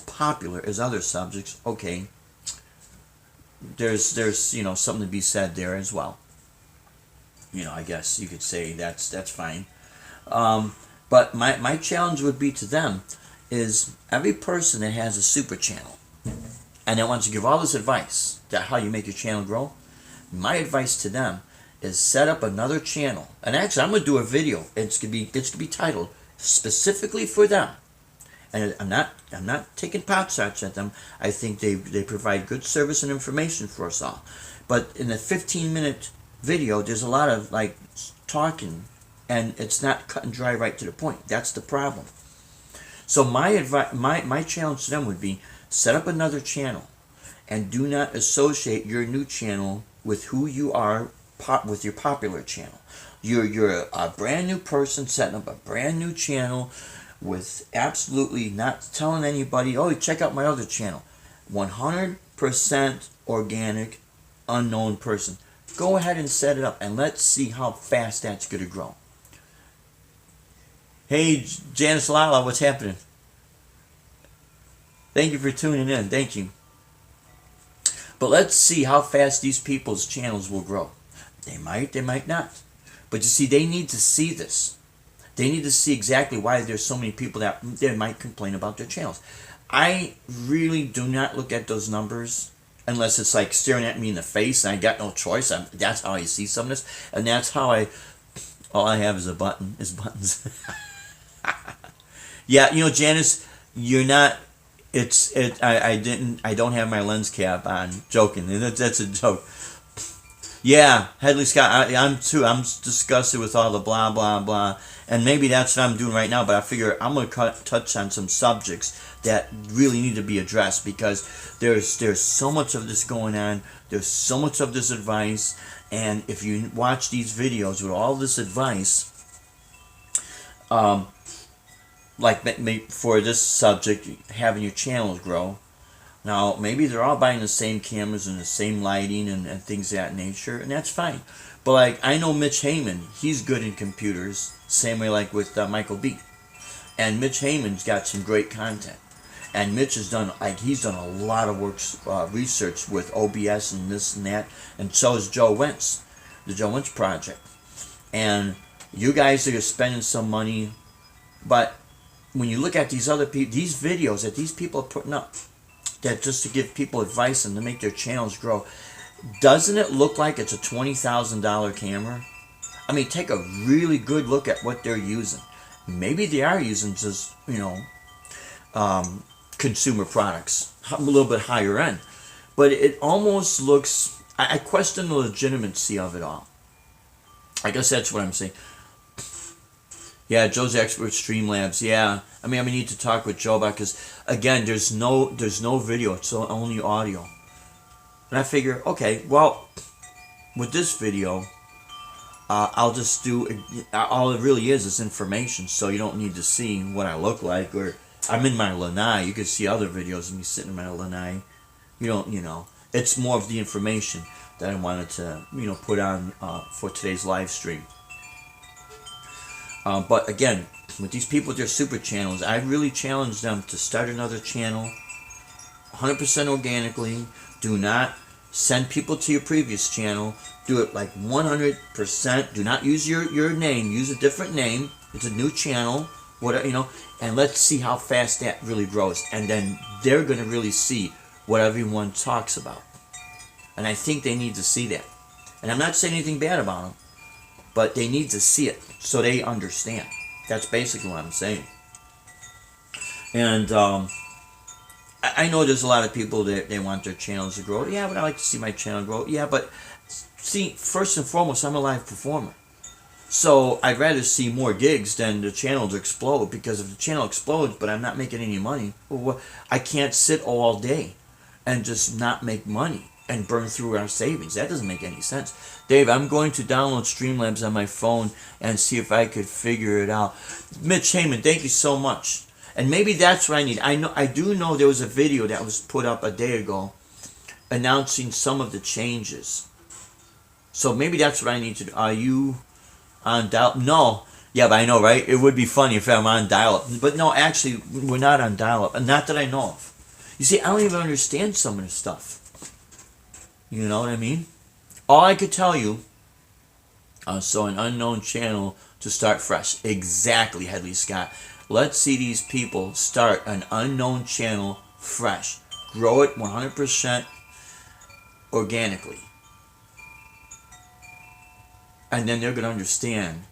popular as other subjects, okay, there's something to be said there as well. I guess you could say that's fine. But my challenge would be to them is every person that has a super channel and that wants to give all this advice that how you make your channel grow, my advice to them is set up another channel. And actually, I'm going to do a video. It's going to be titled specifically for them. And I'm not taking pot shots at them. I think they provide good service and information for us all. But in a 15-minute video, there's a lot of like talking, and it's not cut and dry right to the point. That's the problem. So my advice, my challenge to them would be, set up another channel, and do not associate your new channel with who you are with your popular channel. You're a brand new person setting up a brand new channel with absolutely not telling anybody, oh, check out my other channel. 100% organic, unknown person. Go ahead and set it up, and let's see how fast that's going to grow. Hey, Janice Lala, what's happening? Thank you for tuning in. Thank you. But let's see how fast these people's channels will grow. They might not. But you see, they need to see this. They need to see exactly why there's so many people that they might complain about their channels. I really do not look at those numbers unless it's like staring at me in the face and I got no choice. That's how I see some of this. And that's how all I have is buttons. Yeah, you know, Janice, you're not, I don't have my lens cap on. Joking. That's a joke. Yeah, Headley Scott, I'm too. I'm disgusted with all the blah, blah, blah. And maybe that's what I'm doing right now, but I figure I'm going to touch on some subjects that really need to be addressed, because there's so much of this going on. There's so much of this advice. And if you watch these videos with all this advice, like for this subject, having your channels grow, now, maybe they're all buying the same cameras and the same lighting and things of that nature, and that's fine. But like, I know Mitch Heyman, he's good in computers, same way like with Michael B. And Mitch Heyman's got some great content. And Mitch has done, he's done a lot of research with OBS and this and that, and so is Joe Wentz, the Joe Wentz Project. And you guys are spending some money, but when you look at these other people, these videos that these people are putting up, that just to give people advice and to make their channels grow, doesn't it look like it's a $20,000 camera? I mean, take a really good look at what they're using. Maybe they are using just, consumer products, a little bit higher end. But it almost looks, I question the legitimacy of it all. I guess that's what I'm saying. Yeah, Joe's expert Streamlabs. Yeah, I mean, we need to talk with Joe about, because again, there's no video. It's only audio. And I figure, okay, well, with this video, I'll just do. All it really is information. So you don't need to see what I look like, or I'm in my lanai. You can see other videos of me sitting in my lanai. It's more of the information that I wanted to, put on for today's live stream. But again, with these people with their super channels, I really challenge them to start another channel 100% organically. Do not send people to your previous channel. Do it like 100%. Do not use your name. Use a different name. It's a new channel. Whatever, and let's see how fast that really grows. And then they're going to really see what everyone talks about. And I think they need to see that. And I'm not saying anything bad about them, but they need to see it so they understand. That's basically what I'm saying. And I know there's a lot of people that they want their channels to grow. Yeah, but I like to see my channel grow. Yeah, but see, first and foremost, I'm a live performer. So I'd rather see more gigs than the channel to explode, because if the channel explodes but I'm not making any money, well, I can't sit all day and just not make money and burn through our savings. That doesn't make any sense. Dave, I'm going to download Streamlabs on my phone and see if I could figure it out. Mitch Heyman, thank you so much. And maybe that's what I need. I do know there was a video that was put up a day ago announcing some of the changes. So maybe that's what I need to do. Are you on dial-up? No. Yeah, but I know, right? It would be funny if I'm on dial-up. But no, actually, we're not on dial-up. Not that I know of. You see, I don't even understand some of this stuff. You know what I mean? All I could tell you, so an unknown channel to start fresh. Exactly, Headley Scott. Let's see these people start an unknown channel fresh. Grow it 100% organically. And then they're going to understand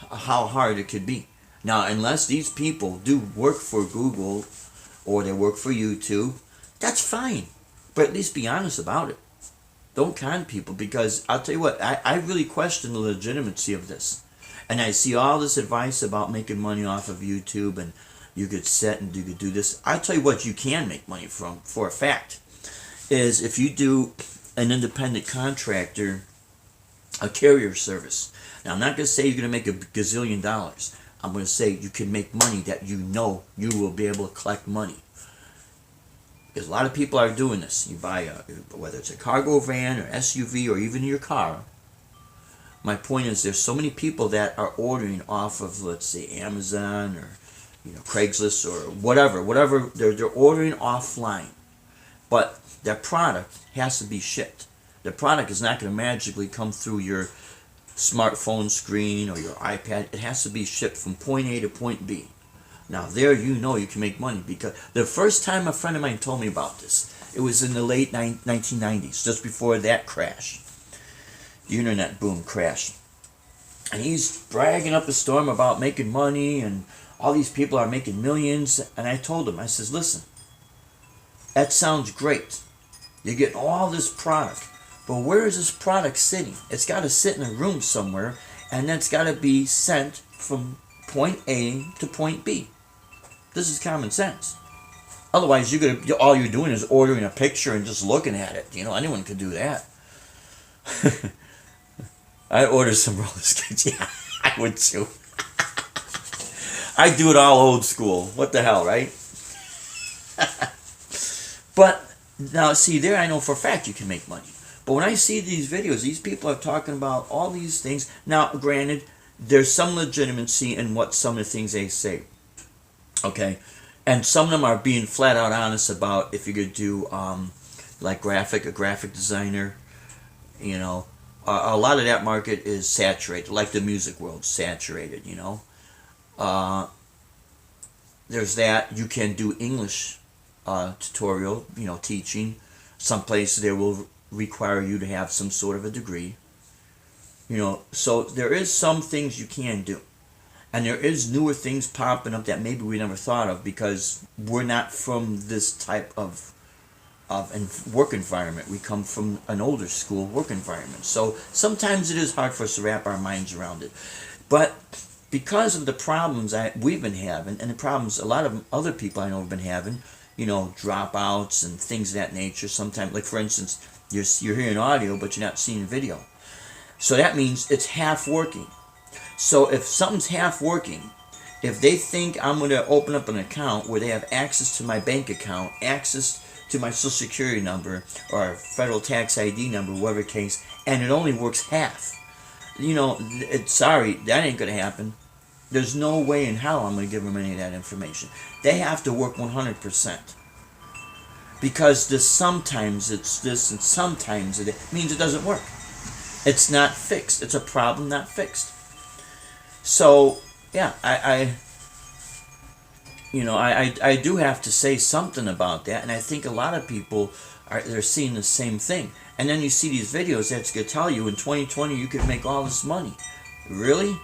how hard it could be. Now, unless these people do work for Google or they work for YouTube, that's fine. But at least be honest about it. Don't con people, because I'll tell you what, I really question the legitimacy of this. And I see all this advice about making money off of YouTube, and you could sit and you could do this. I'll tell you what you can make money from, for a fact, is if you do an independent contractor, a carrier service. Now, I'm not going to say you're going to make a gazillion dollars. I'm going to say you can make money that you know you will be able to collect money. Because a lot of people are doing this. You buy whether it's a cargo van or SUV or even your car. My point is, there's so many people that are ordering off of, let's say, Amazon or Craigslist or whatever. They're ordering offline, but their product has to be shipped. The product is not going to magically come through your smartphone screen or your iPad. It has to be shipped from point A to point B. Now there you can make money, because the first time a friend of mine told me about this, it was in the late 1990s, just before that crash. The internet boom crash. And he's bragging up a storm about making money and all these people are making millions. And I told him, I says, listen, that sounds great. You're getting all this product. But where is this product sitting? It's got to sit in a room somewhere, and then it's got to be sent from point A to point B. This is common sense. Otherwise, all you're doing is ordering a picture and just looking at it. Anyone could do that. I ordered some roller skates. Yeah, I would too. I do it all old school. What the hell, right? But now, see, there I know for a fact you can make money. But when I see these videos, these people are talking about all these things. Now, granted, there's some legitimacy in what some of the things they say. Okay? And some of them are being flat out honest about if you're going to do, like a graphic designer, a lot of that market is saturated, like the music world, saturated, There's that. You can do English tutorial, teaching. Some places they will require you to have some sort of a degree. So there is some things you can do. And there is newer things popping up that maybe we never thought of, because we're not from this type of work environment. We come from an older school work environment. So sometimes it is hard for us to wrap our minds around it. But because of the problems we've been having, and the problems a lot of other people I know have been having, dropouts and things of that nature. Sometimes, like for instance, you're hearing audio, but you're not seeing video. So that means it's half working. So if something's half working, if they think I'm going to open up an account where they have access to my bank account, access to my social security number or federal tax ID number, whatever case, and it only works half, sorry, that ain't going to happen. There's no way in hell I'm going to give them any of that information. They have to work 100%. Because sometimes it's this and sometimes it means it doesn't work. It's not fixed. It's a problem not fixed. So, yeah, I do have to say something about that, and I think a lot of people they're seeing the same thing. And then you see these videos that's going to tell you in 2020 you can make all this money. Really?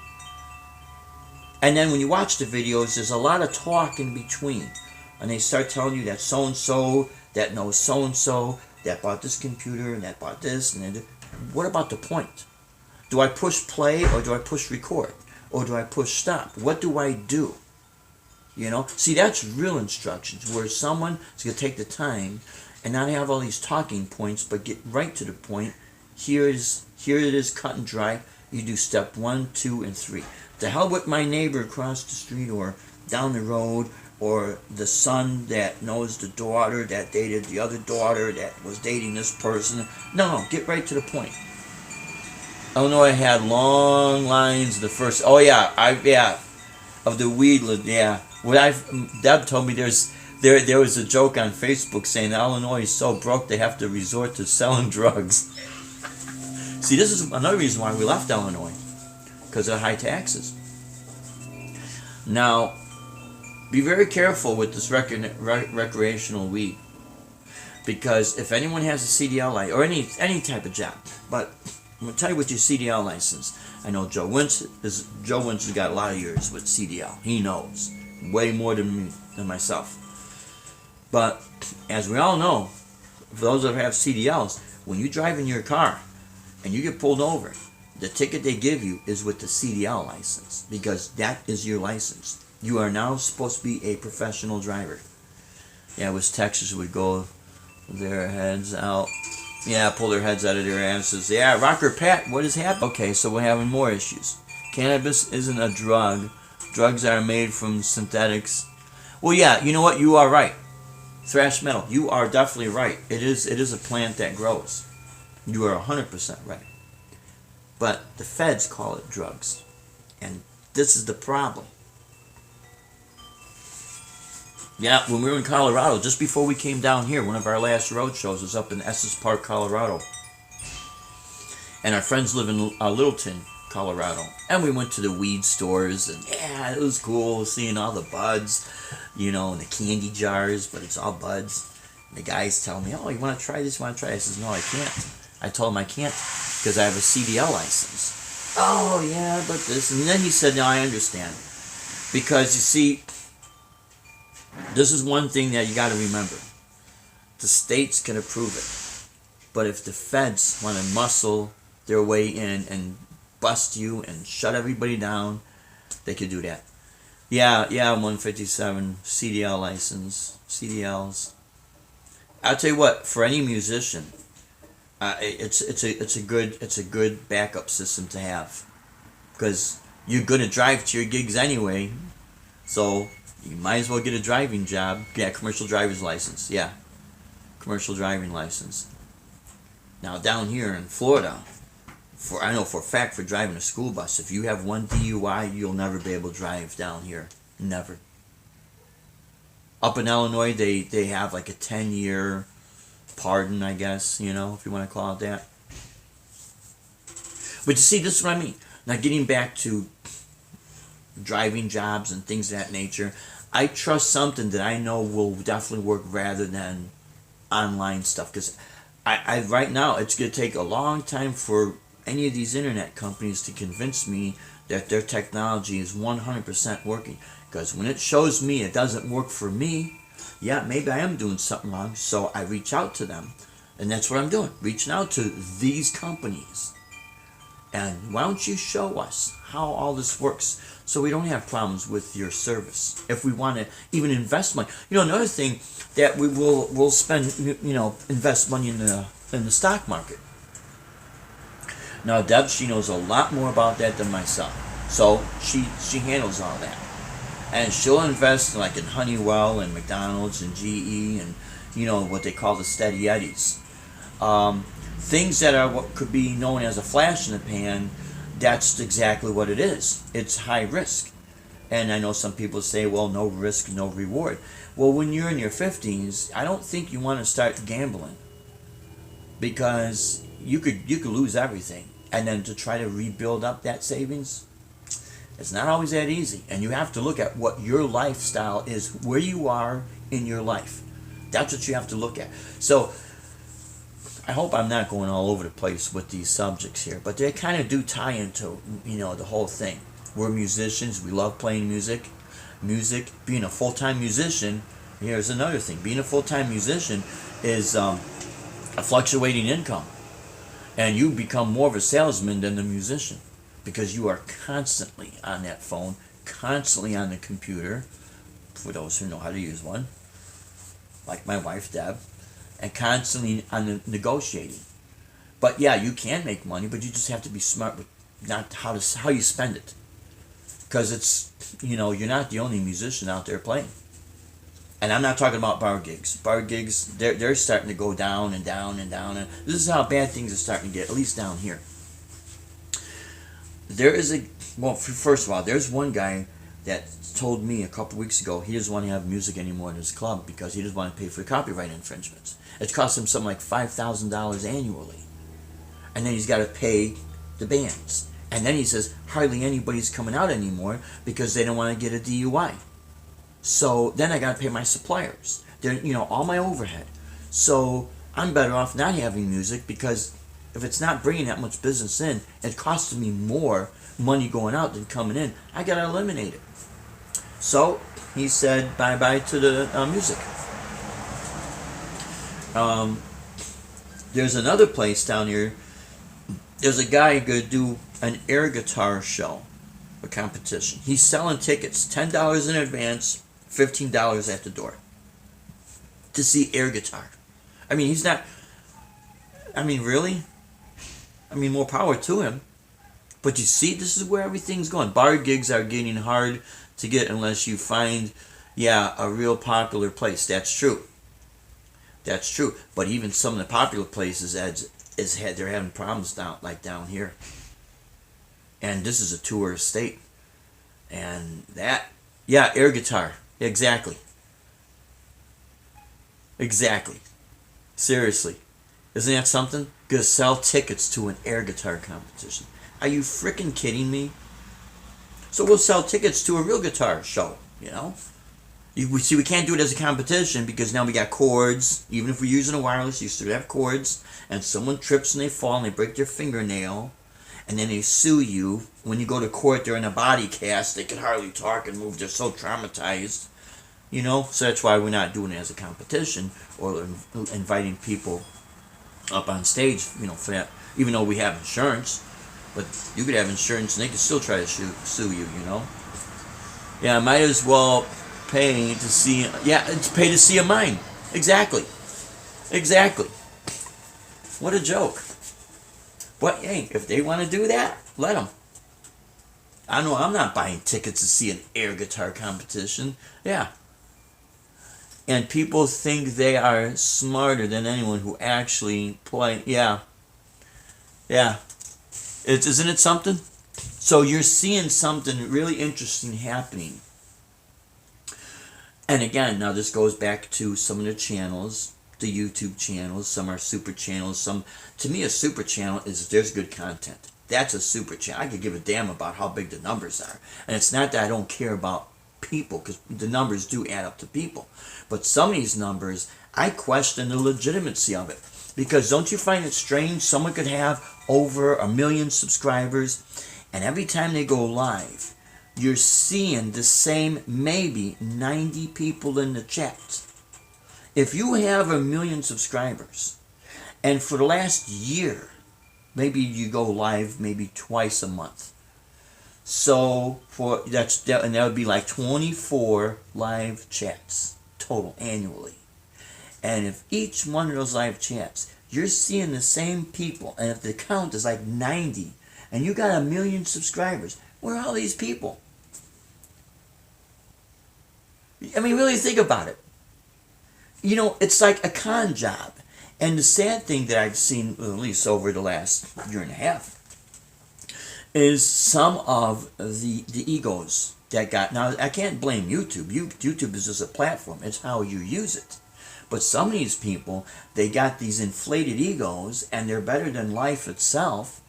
And then when you watch the videos, there's a lot of talk in between. And they start telling you that so-and-so, that knows so-and-so, that bought this computer, and that bought this, and then what about the point? Do I push play, or do I push record? Or do I push stop? What do I do? See, that's real instructions, where someone is going to take the time and not have all these talking points, but get right to the point. Here it is, cut and dry. You do step 1, 2, and 3. To hell with my neighbor across the street or down the road, or the son that knows the daughter that dated the other daughter that was dating this person. No, get right to the point. Illinois had long lines of the first. Oh yeah, of the weed. Yeah, Deb told me there was a joke on Facebook saying that Illinois is so broke they have to resort to selling drugs. See, this is another reason why we left Illinois, because of high taxes. Now, be very careful with this recreational weed, because if anyone has a CDL license or any type of job, but I'm gonna tell you with your CDL license. I know Joe Wentz has got a lot of years with CDL. He knows way more than me, than myself. But as we all know, for those that have CDLs, when you drive in your car and you get pulled over, the ticket they give you is with the CDL license, because that is your license. You are now supposed to be a professional driver. Yeah, West Texas would go their heads out. Yeah, pull their heads out of their asses. Yeah, Rocker Pat, what is happening? Okay, so we're having more issues. Cannabis isn't a drug. Drugs are made from synthetics. Well, yeah, you know what? You are right. Thrash metal, you are definitely right. It is a plant that grows. You are 100% right. But the feds call it drugs. And this is the problem. Yeah, when we were in Colorado, just before we came down here, one of our last road shows was up in Estes Park, Colorado. And our friends live in Littleton, Colorado. And we went to the weed stores, and yeah, it was cool seeing all the buds, you know, and the candy jars, but it's all buds. And the guys tell me, oh, you want to try this? You want to try this? I says, no, I can't. I told him I can't because I have a CDL license. Oh, yeah, but this. And then he said, no, I understand. Because, you see, this is one thing that you got to remember. The states can approve it. But if the feds want to muscle their way in and bust you and shut everybody down, they could do that. Yeah, 157 CDL license, CDLs. I'll tell you what, for any musician, it's a good backup system to have, because you're gonna drive to your gigs anyway, so you might as well get a driving job. Yeah, commercial driver's license. Yeah, commercial driving license. Now down here in Florida, I know for a fact, for driving a school bus, if you have one DUI, you'll never be able to drive down here. Never. Up in Illinois, they have like a 10-year pardon, I guess, you know, if you want to call it that. But you see, this is what I mean. Now, getting back to driving jobs and things of that nature, I trust something that I know will definitely work rather than online stuff. Because I right now, it's going to take a long time for any of these internet companies to convince me that their technology is 100% working. Because when it shows me it doesn't work for me, yeah, maybe I am doing something wrong, so I reach out to them. And that's what I'm doing, reaching out to these companies. And why don't you show us how all this works so we don't have problems with your service? If we want to even invest money. You know, another thing that we'll spend, you know, invest money in the stock market. Now, Deb, she knows a lot more about that than myself. So she handles all that. And she'll invest like in Honeywell and McDonald's and GE and, you know, what they call the steady eddies. Things that are what could be known as a flash in the pan, that's exactly what it is. It's high risk. And I know some people say, well, no risk, no reward. Well, when you're in your 50s, I don't think you want to start gambling, because you could lose everything. And then to try to rebuild up that savings, it's not always that easy. And you have to look at what your lifestyle is, where you are in your life. That's what you have to look at. So I hope I'm not going all over the place with these subjects here, but they kind of do tie into, you know, the whole thing. We're musicians. We love playing music. Being a full-time musician, here's another thing. Being a full-time musician is a fluctuating income. And you become more of a salesman than the musician, because you are constantly on that phone, constantly on the computer, for those who know how to use one, like my wife, Deb, and constantly on the negotiating. But yeah, you can make money, but you just have to be smart with not how you spend it. Because it's, you know, you're not the only musician out there playing. And I'm not talking about bar gigs. Bar gigs, they're starting to go down and down and down. And this is how bad things are starting to get, at least down here. First of all, there's one guy that told me a couple weeks ago he doesn't want to have music anymore in his club because he doesn't want to pay for copyright infringements. It's cost him something like $5,000 annually. And then he's got to pay the bands. And then he says hardly anybody's coming out anymore because they don't want to get a DUI. So then I got to pay my suppliers. They're, you know, all my overhead. So I'm better off not having music because if it's not bringing that much business in, it costs me more money going out than coming in. I gotta eliminate it. So he said bye-bye to the music. There's another place down here. There's a guy going to do an air guitar show, a competition. He's selling tickets, $10 in advance, $15 at the door, to see air guitar. I mean, he's not, I mean, really? I mean, more power to him. But you see, this is where everything's going. Bar gigs are getting hard to get unless you find, a real popular place. That's true. That's true. But even some of the popular places, they're having problems down here. And this is a tourist state. And air guitar. Exactly. Exactly. Seriously. Isn't that something? Gonna sell tickets to an air guitar competition. Are you freaking kidding me? So we'll sell tickets to a real guitar show, We can't do it as a competition because now we got cords. Even if we're using a wireless, you still have cords. And someone trips and they fall and they break their fingernail. And then they sue you. When you go to court, they're in a body cast. They can hardly talk and move. They're so traumatized. So that's why we're not doing it as a competition or inviting people up on stage, for that. Even though we have insurance. But you could have insurance and they could still try to sue you, Yeah, might as well pay to see... Yeah, it's pay to see a mine. Exactly. What a joke. But, hey, if they want to do that, let them. I know I'm not buying tickets to see an air guitar competition. Yeah. And people think they are smarter than anyone who actually play. Yeah. Isn't it something? So you're seeing something really interesting happening. And again, now this goes back to some of the channels, the YouTube channels. Some are super channels. To me, a super channel is if there's good content. That's a super channel. I could give a damn about how big the numbers are. And it's not that I don't care about people, because the numbers do add up to people. But some of these numbers, I question the legitimacy of it. Because don't you find it strange? Someone could have over 1 million subscribers, and every time they go live, you're seeing the same maybe 90 people in the chat. If you have 1 million subscribers, and for the last year, maybe you go live maybe twice a month. So that would be like 24 live chats total annually. And if each one of those live chats, you're seeing the same people, and if the count is like 90, and you got 1 million subscribers, where are all these people? I mean, really think about it. It's like a con job. And the sad thing that I've seen, at least over the last year and a half, is some of the egos that got... Now, I can't blame YouTube. YouTube is just a platform. It's how you use it. But some of these people, they got these inflated egos, and they're better than life itself,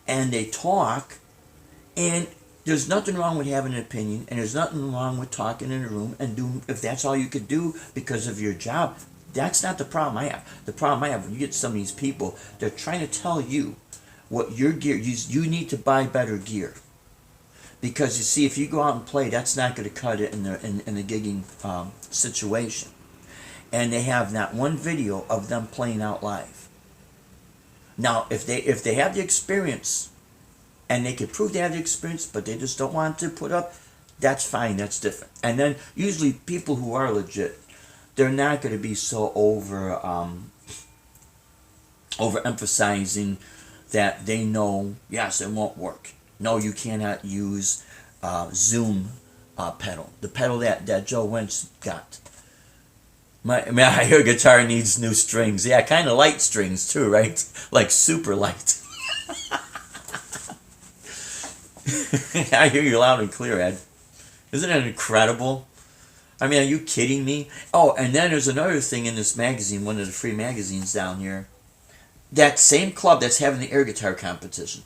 and they talk, and there's nothing wrong with having an opinion, and there's nothing wrong with talking in a room and doing, if that's all you could do because of your job. That's not the problem I have. The problem I have when you get some of these people, they're trying to tell you what your gear, you need to buy better gear. Because you see, if you go out and play, that's not going to cut it in the gigging situation. And they have not one video of them playing out live. Now, if they have the experience, and they can prove they have the experience, but they just don't want to put up, that's fine, that's different. And then usually people who are legit, they're not going to be so overemphasizing that they know, yes, it won't work. No, you cannot use Zoom pedal. The pedal that Joe Wentz got. My air guitar needs new strings. Yeah, kind of light strings too, right? Like super light. I hear you loud and clear, Ed. Isn't it incredible? I mean, are you kidding me? Oh, and then there's another thing in this magazine, one of the free magazines down here. That same club that's having the air guitar competition.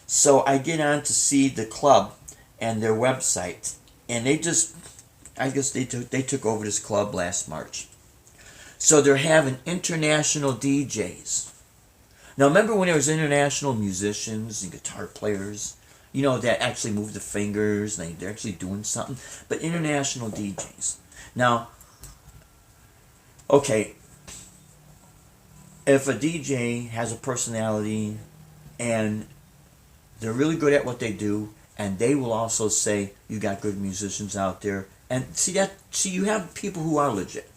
So I get on to see the club and their website, and they just, I guess they took over this club last March. So they're having international DJs. Now, remember when there was international musicians and guitar players, that actually move the fingers and they're actually doing something? But international DJs. Now, okay, if a DJ has a personality and they're really good at what they do, and they will also say, you got good musicians out there. And see, you have people who are legit.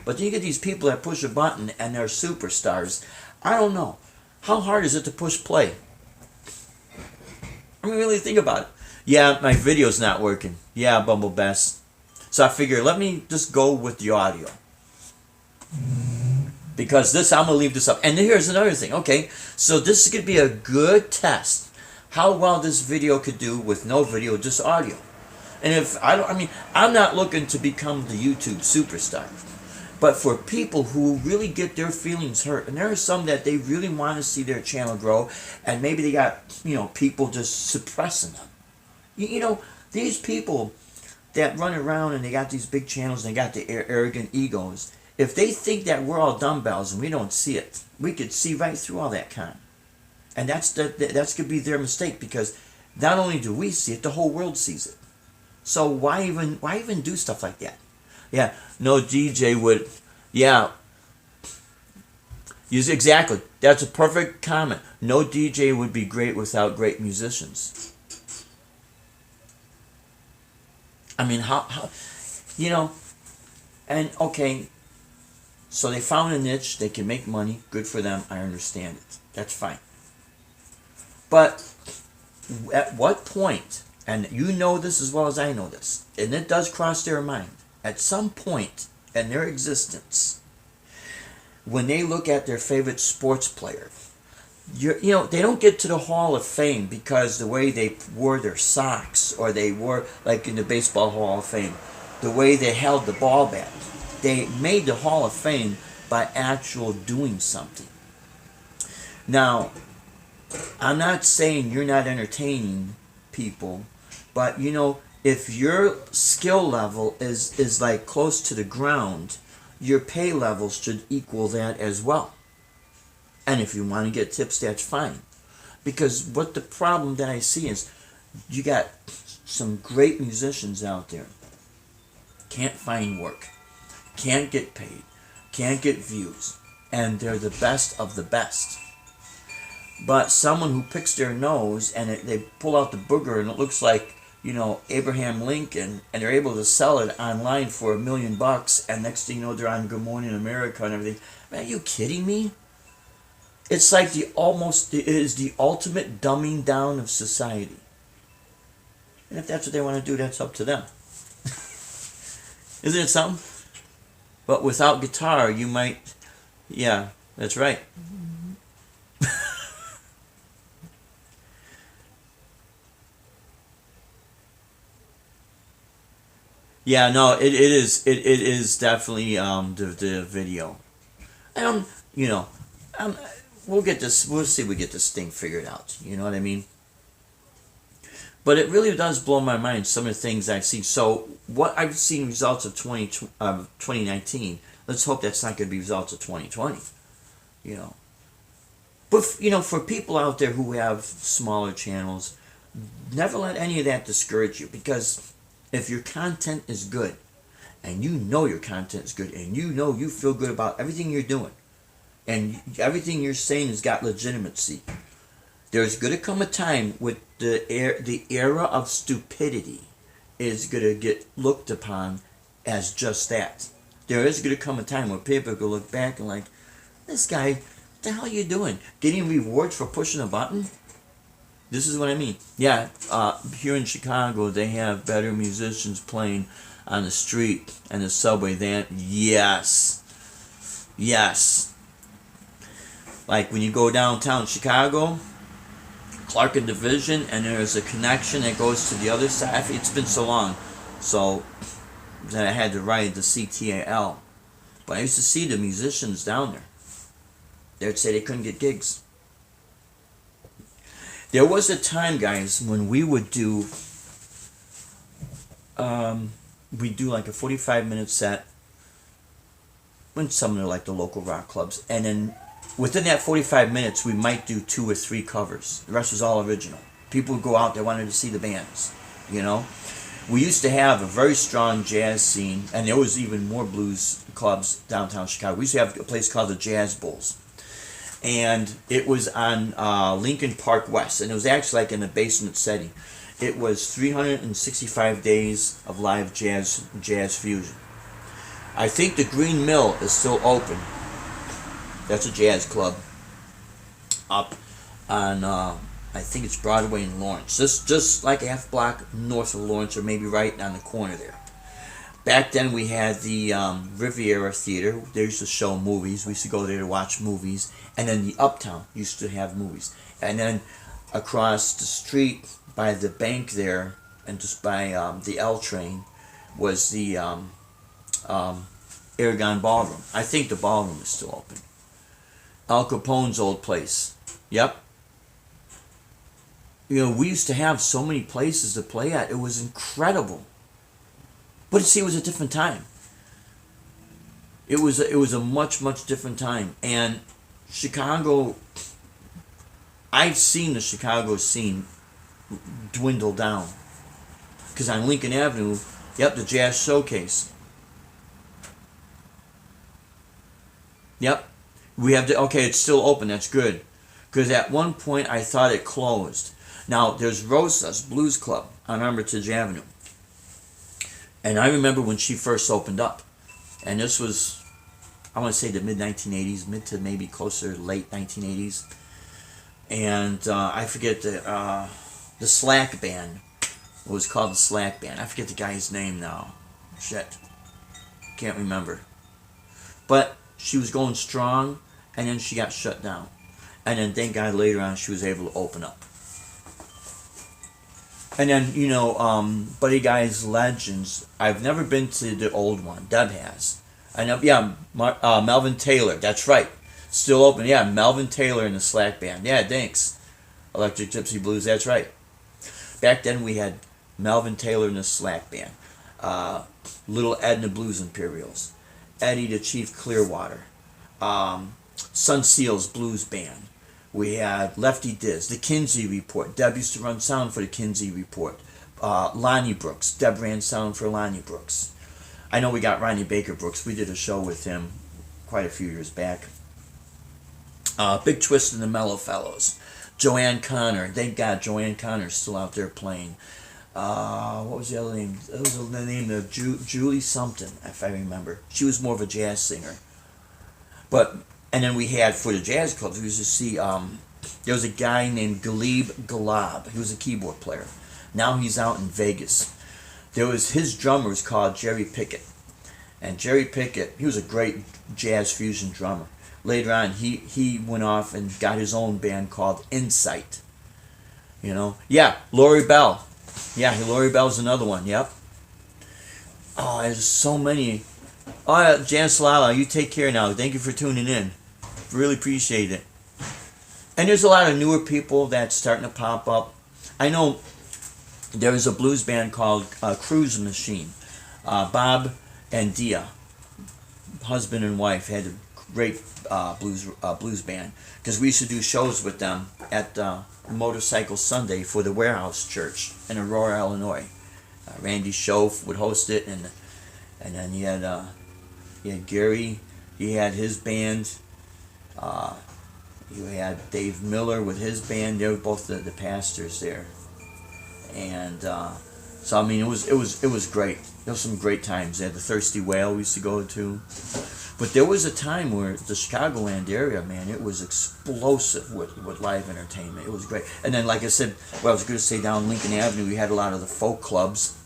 But then you get these people that push a button and they're superstars. I don't know. How hard is it to push play? I mean, really think about it. Yeah, my video's not working. Yeah, Bumble Best. So I figure, let me just go with the audio. Because I'm going to leave this up. And here's another thing. Okay, so this is going to be a good test. How well this video could do with no video, just audio. And I'm not looking to become the YouTube superstar. But for people who really get their feelings hurt, and there are some that they really want to see their channel grow, and maybe they got, people just suppressing them. These people that run around and they got these big channels and they got the arrogant egos, if they think that we're all dumbbells and we don't see it, we could see right through all that con. And that's going to be their mistake, because not only do we see it, the whole world sees it. So why even do stuff like that? Yeah, no DJ would. Yeah, exactly. That's a perfect comment. No DJ would be great without great musicians. I mean, how and okay, so they found a niche, they can make money, good for them, I understand it. That's fine. But at what point, and you know this as well as I know this, and it does cross their mind, at some point in their existence, when they look at their favorite sports player, they don't get to the Hall of Fame because the way they wore their socks, or they wore, like in the Baseball Hall of Fame, the way they held the ball bat. They made the Hall of Fame by actual doing something. Now, I'm not saying you're not entertaining people, but if your skill level is like close to the ground, your pay levels should equal that as well. And if you want to get tips, that's fine. Because what the problem that I see is, you got some great musicians out there, can't find work, can't get paid, can't get views, and they're the best of the best. But someone who picks their nose and they pull out the booger and it looks like, Abraham Lincoln, and they're able to sell it online for $1 million, and next thing you know, they're on Good Morning America and everything. Man, are you kidding me? It's like it is the ultimate dumbing down of society. And if that's what they want to do, that's up to them. Isn't it something? But without guitar, you might, yeah, that's right. Yeah, no, it is definitely the video. And we'll see if we get this thing figured out. You know what I mean? But it really does blow my mind, some of the things I've seen. So what I've seen results of 2019, let's hope that's not going to be results of 2020. But for people out there who have smaller channels, never let any of that discourage you, because if your content is good, and your content is good, and you feel good about everything you're doing, and everything you're saying has got legitimacy, there's going to come a time with the era of stupidity is going to get looked upon as just that. There is going to come a time where people are going to look back and like, this guy, what the hell are you doing? Getting rewards for pushing a button? This is what I mean. Yeah, here in Chicago, they have better musicians playing on the street and the subway than, yes. Like when you go downtown Chicago, Clark and Division, and there's a connection that goes to the other side. It's been so long, so that I had to ride the CTAL. But I used to see the musicians down there. They'd say they couldn't get gigs. There was a time, guys, when we would do, like a 45-minute set, when some of like the local rock clubs, and then within that 45 minutes, we might do 2 or 3 covers. The rest was all original. People would go out, they wanted to see the bands, you know. We used to have a very strong jazz scene, and there was even more blues clubs downtown Chicago. We used to have a place called the Jazz Bulls. And it was on Lincoln Park West, and it was actually like in a basement setting. It was 365 days of live jazz fusion. I think the Green Mill is still open. That's a jazz club up on I think it's Broadway and Lawrence, just like a half block north of Lawrence, or maybe right on the corner there. Back then we had the Riviera Theater. They used to show movies. We used to go there to watch movies. And then the Uptown used to have movies. And then across the street by the bank there, and just by the L train, was the Aragon Ballroom. I think the ballroom is still open. Al Capone's old place. Yep. You know, we used to have so many places to play at. It was incredible. But see, it was a different time. It was a much different time. And Chicago, I've seen the Chicago scene dwindle down. Because on Lincoln Avenue, yep, the Jazz Showcase. Yep. We have okay, it's still open, that's good. Because at one point I thought it closed. Now, there's Rosa's Blues Club on Armitage Avenue. And I remember when she first opened up. And this was, I want to say the mid-1980s, mid to maybe closer to late 1980s. And I forget the Slack Band. It was called the Slack Band. I forget the guy's name now. Shit. Can't remember. But she was going strong, and then she got shut down. And then thank God later on she was able to open up. And then, you know, Buddy Guy's Legends. I've never been to the old one. Deb has. I know, yeah, Melvin Taylor. That's right. Still open. Yeah, Melvin Taylor in the Slack Band. Yeah, thanks. Electric Gypsy Blues. That's right. Back then we had Melvin Taylor in the Slack Band. Little Edna Blues Imperials. Eddie the Chief Clearwater. Sun Seals Blues Band. We had Lefty Diz, the Kinsey Report. Deb used to run sound for the Kinsey Report. Lonnie Brooks. Deb ran sound for Lonnie Brooks. I know we got Ronnie Baker Brooks. We did a show with him quite a few years back. Big Twist and the Mellow Fellows. Joanne Connor. Thank God Joanne Connor's still out there playing. What was the other name? It was the name of Julie something, if I remember. She was more of a jazz singer. And then we had, for the jazz clubs, we used to see, there was a guy named Galib Galab. He was a keyboard player. Now he's out in Vegas. His drummer was called Jerry Pickett. And Jerry Pickett, he was a great jazz fusion drummer. Later on, he went off and got his own band called Insight. You know? Yeah, Lori Bell. Yeah, Lori Bell's another one, yep. Oh, there's so many. Oh, Jan Salala, you take care now. Thank you for tuning in. Really appreciate it. And there's a lot of newer people that's starting to pop up. I know there was a blues band called Cruise Machine. Bob and Dia, husband and wife, had a great blues band. Because we used to do shows with them at Motorcycle Sunday for the Warehouse Church in Aurora, Illinois. Randy Schoaf would host it, and then you had Gary. He had his band. You had Dave Miller with his band. They were both the pastors there, and so I mean it was great. There was some great times. They had the Thirsty Whale we used to go to, but there was a time where the Chicagoland area, man, it was explosive with live entertainment. It was great. And then, like I said, what I was going to say, down Lincoln Avenue, we had a lot of the folk clubs.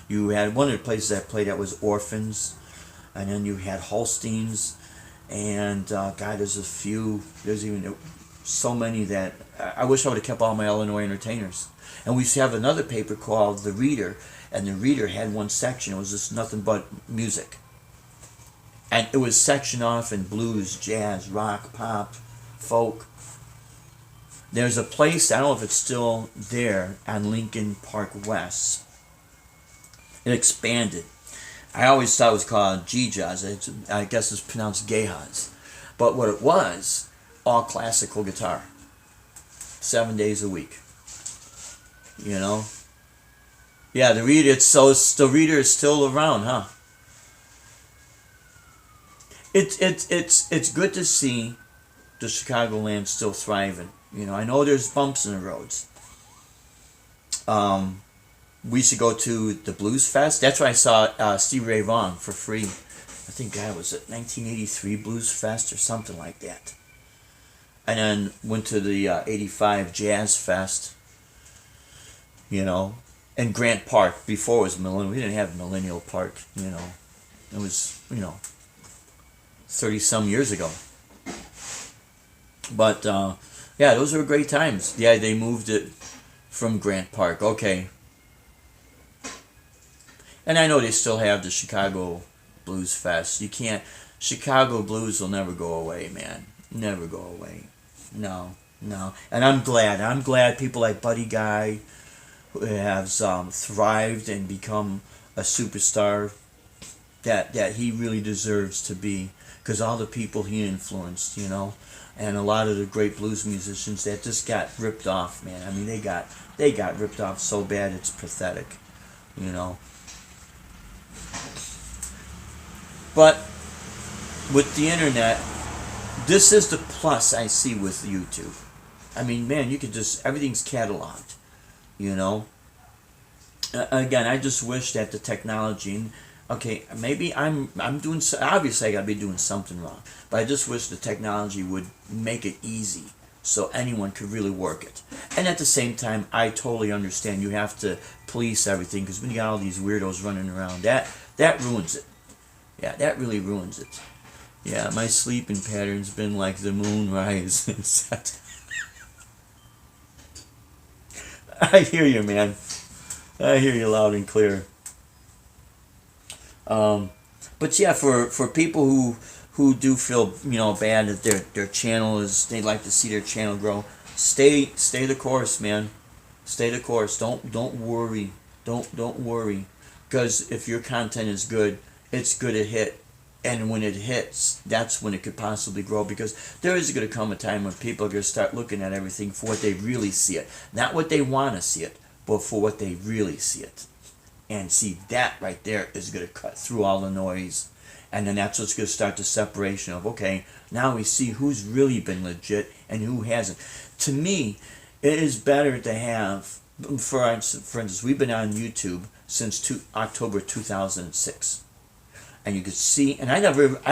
You had one of the places I played at was Orphans, and then you had Holsteins. And God, there's even so many that I wish I would have kept all my Illinois entertainers. And we used to have another paper called The Reader, and The Reader had one section. It was just nothing but music. And it was sectioned off in blues, jazz, rock, pop, folk. There's a place, I don't know if it's still there, on Lincoln Park West. It expanded. I always thought it was called Gijas. I guess it's pronounced Gayhas. But what it was all classical guitar, 7 days a week. You know, yeah, the reader. The reader is still around, huh? It's good to see the Chicagoland still thriving. You know, I know there's bumps in the roads. We used to go to the Blues Fest. That's where I saw Stevie Ray Vaughan for free. I think that was at 1983 Blues Fest or something like that. And then went to the 85 Jazz Fest. You know, and Grant Park. Before it was Millennial. We didn't have Millennial Park. You know, it was 30 some years ago. But yeah, those were great times. Yeah, they moved it from Grant Park. Okay. And I know they still have the Chicago Blues Fest. You can't. Chicago blues will never go away, man. Never go away. No. And I'm glad people like Buddy Guy who have thrived and become a superstar that he really deserves to be, because all the people he influenced, you know, and a lot of the great blues musicians that just got ripped off, man. I mean, they got ripped off so bad it's pathetic, you know. But with the internet, this is the plus I see with YouTube. I mean, man, you could just, everything's cataloged, you know. Again, I just wish that the technology, okay, maybe I'm doing, obviously I gotta be doing something wrong, but I just wish the technology would make it easy so anyone could really work it. And at the same time, I totally understand you have to police everything, because when you got all these weirdos running around, that ruins it. Yeah, that really ruins it. Yeah, my sleeping pattern's been like the moon rise and set. I hear you, man. I hear you loud and clear. But yeah, for people who do feel, you know, bad that their channel is, they'd like to see their channel grow, stay the course, man. Stay the course. Don't worry. Don't worry, because if your content is good, it's good to hit. And when it hits, that's when it could possibly grow, because there is going to come a time when people are going to start looking at everything for what they really see it. Not what they want to see it, but for what they really see it. And see, that right there is going to cut through all the noise. And then that's what's going to start the separation of, okay, now we see who's really been legit and who hasn't. To me, it is better to have, for instance, we've been on YouTube since October 2006. And you could see, and I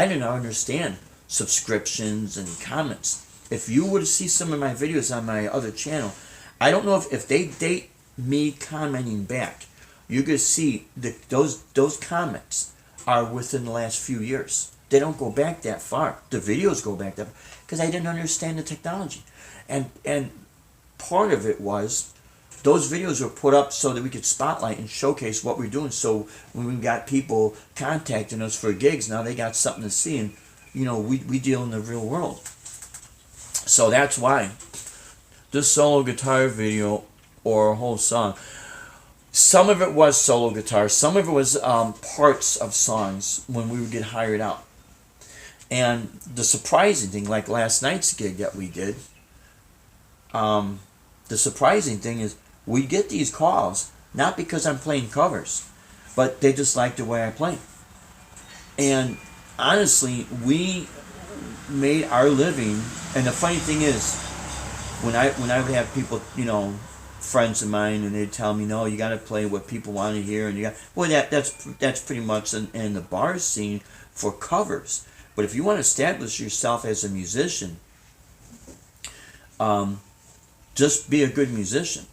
didn't understand subscriptions and comments. If you were to see some of my videos on my other channel, I don't know if they date me commenting back, you could see those comments are within the last few years. They don't go back that far. The videos go back that far, because I didn't understand the technology. And part of it was, those videos were put up so that we could spotlight and showcase what we're doing. So when we got people contacting us for gigs, now they got something to see, and you know, we deal in the real world. So that's why this solo guitar video, or a whole song, some of it was solo guitar, some of it was parts of songs when we would get hired out. And the surprising thing, like last night's gig that we did, the surprising thing is, we get these calls, not because I'm playing covers, but they just like the way I play. And honestly, we made our living. And the funny thing is, when I would have people, you know, friends of mine, and they'd tell me, no, you got to play what people want to hear, and that's pretty much in the bar scene for covers. But if you want to establish yourself as a musician, just be a good musician.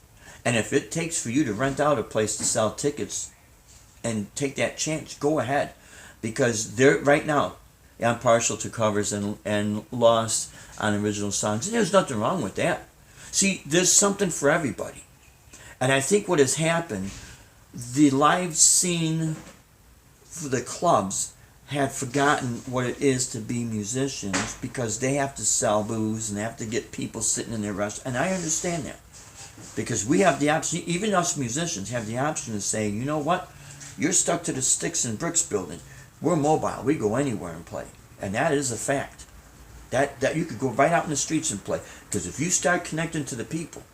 And if it takes for you to rent out a place to sell tickets and take that chance, go ahead. Because right now, I'm partial to covers and lost on original songs. And there's nothing wrong with that. See, there's something for everybody. And I think what has happened, the live scene for the clubs have forgotten what it is to be musicians, because they have to sell booze and they have to get people sitting in their restaurants. And I understand that. Because we have the option, even us musicians have the option of saying, you know what, you're stuck to the sticks and bricks building. We're mobile. We go anywhere and play. And that is a fact. That you could go right out in the streets and play. Because if you start connecting to the people,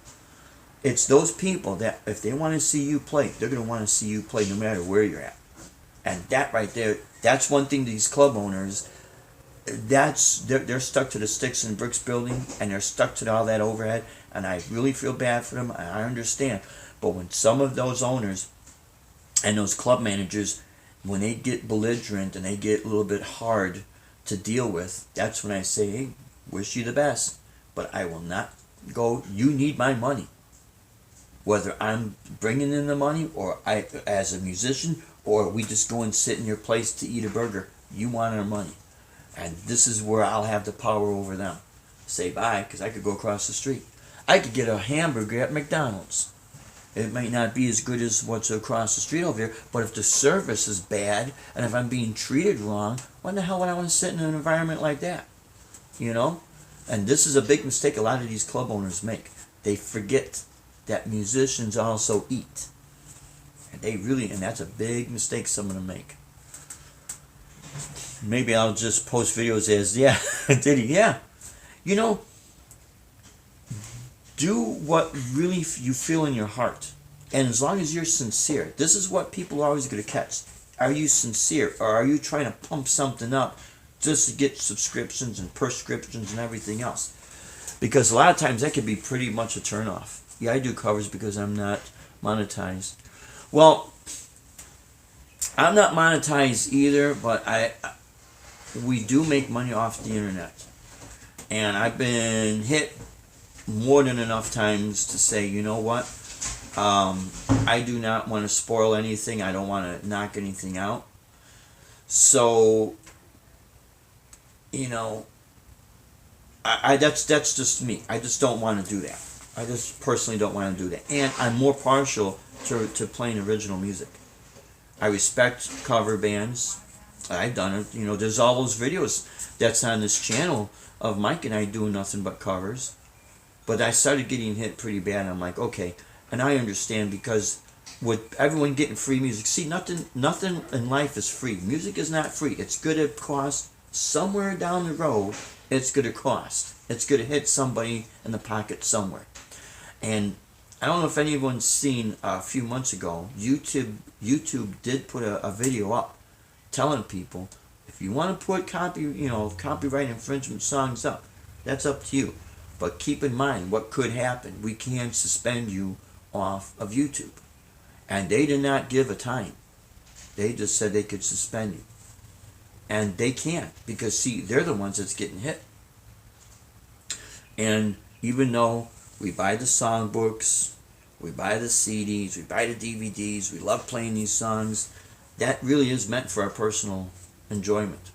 it's those people that if they want to see you play, they're going to want to see you play no matter where you're at. And that right there, that's one thing these club owners, they're stuck to the sticks and bricks building, and they're stuck to all that overhead, and I really feel bad for them. I understand. But when some of those owners and those club managers, when they get belligerent and they get a little bit hard to deal with, that's when I say, hey, wish you the best, but I will not go. You need my money. Whether I'm bringing in the money, or I, as a musician, or we just go and sit in your place to eat a burger, you want our money. And this is where I'll have the power over them. Say bye, because I could go across the street. I could get a hamburger at McDonald's. It might not be as good as what's across the street over here, but if the service is bad, and if I'm being treated wrong, why the hell would I want to sit in an environment like that? You know? And this is a big mistake a lot of these club owners make. They forget that musicians also eat. And that's a big mistake some of them make. Maybe I'll just post videos as, yeah, did he? Yeah. You know, do what really you feel in your heart. And as long as you're sincere, this is what people are always going to catch. Are you sincere, or are you trying to pump something up just to get subscriptions and prescriptions and everything else? Because a lot of times that could be pretty much a turnoff. Yeah, I do covers because I'm not monetized. Well, I'm not monetized either, but we do make money off the internet. And I've been hit more than enough times to say, you know what? I do not want to spoil anything. I don't want to knock anything out. So, you know, that's just me. I just don't want to do that. I just personally don't want to do that. And I'm more partial to playing original music. I respect cover bands. I've done it. You know, there's all those videos that's on this channel of Mike and I doing nothing but covers. But I started getting hit pretty bad. I'm like, okay. And I understand, because with everyone getting free music, see, nothing in life is free. Music is not free. It's going to cost somewhere down the road. It's going to cost. It's going to hit somebody in the pocket somewhere. And I don't know if anyone's seen a few months ago, YouTube did put a video up telling people, if you want to put copyright infringement songs up, that's up to you. But keep in mind what could happen. We can suspend you off of YouTube. And they did not give a time. They just said they could suspend you. And they can't, because see, they're the ones that's getting hit. And even though we buy the songbooks, we buy the CDs, we buy the DVDs, we love playing these songs, that really is meant for our personal enjoyment.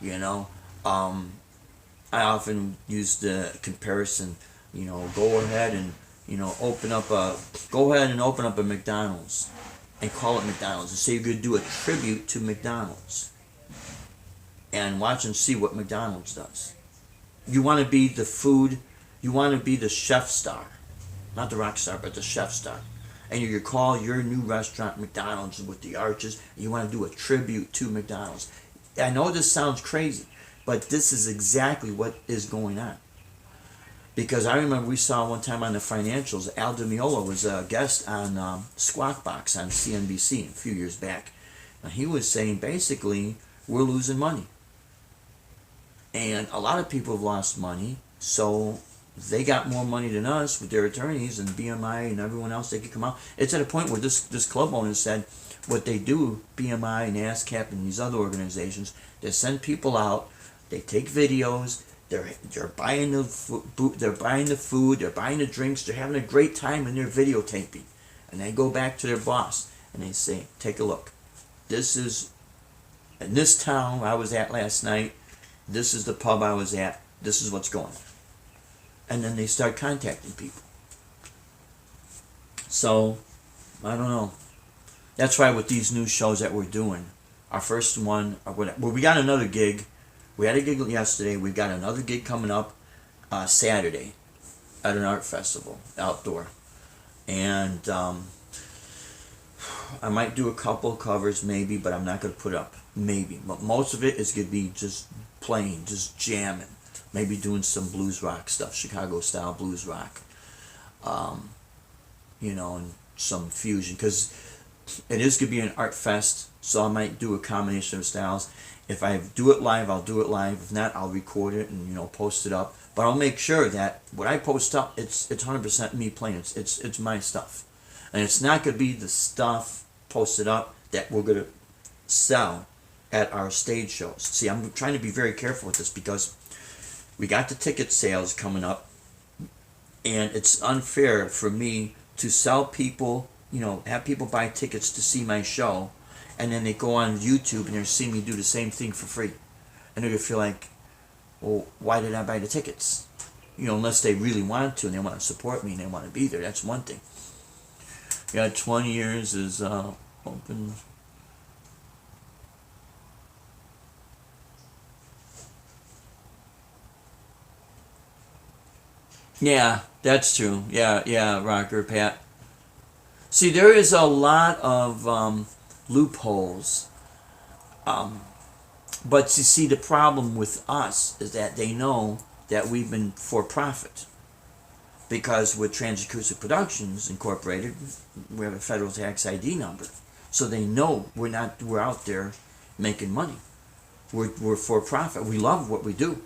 You know, I often use the comparison, you know, go ahead and open up a McDonald's and call it McDonald's and say you're going to do a tribute to McDonald's, and watch and see what McDonald's does. You want to be the food, you want to be the chef star, not the rock star, but the chef star. And you call your new restaurant McDonald's with the arches, and you want to do a tribute to McDonald's. I know this sounds crazy, but this is exactly what is going on. Because I remember we saw one time on the financials, Al DiMeola was a guest on Squawk Box on CNBC a few years back. Now, he was saying basically, we're losing money. And a lot of people have lost money, so they got more money than us with their attorneys and BMI and everyone else. They could come out. It's at a point where this club owner said what they do, BMI and ASCAP and these other organizations, they send people out, they take videos, they're buying the food, they're buying the drinks, they're having a great time, and they're videotaping. And they go back to their boss and they say, take a look. This is, in this town I was at last night, this is the pub I was at, this is what's going on. And then they start contacting people. So, I don't know. That's why with these new shows that we're doing, our first one, we got another gig. We had a gig yesterday. We got another gig coming up Saturday at an art festival, outdoor. And I might do a couple covers maybe, but I'm not going to put up maybe. But most of it is going to be just playing, just jamming, maybe doing some blues rock stuff, Chicago style blues rock, you know, and some fusion, because it is going to be an art fest, so I might do a combination of styles. If I do it live, I'll do it live. If not, I'll record it and, you know, post it up. But I'll make sure that what I post up, it's 100% me playing. It's my stuff, and it's not going to be the stuff posted up that we're going to sell at our stage shows. See, I'm trying to be very careful with this because we got the ticket sales coming up, and it's unfair for me to sell people, you know, have people buy tickets to see my show, and then they go on YouTube and they're seeing me do the same thing for free. And they're going to feel like, well, why did I buy the tickets? You know, unless they really want to and they want to support me and they want to be there. That's one thing. Yeah, 20 years is open. Yeah, that's true. Yeah, Rocker Pat. See, there is a lot of loopholes. But you see, the problem with us is that they know that we've been for profit. Because with Transacoustic Productions Incorporated, we have a federal tax ID number. So they know we're out there making money. We're for profit. We love what we do.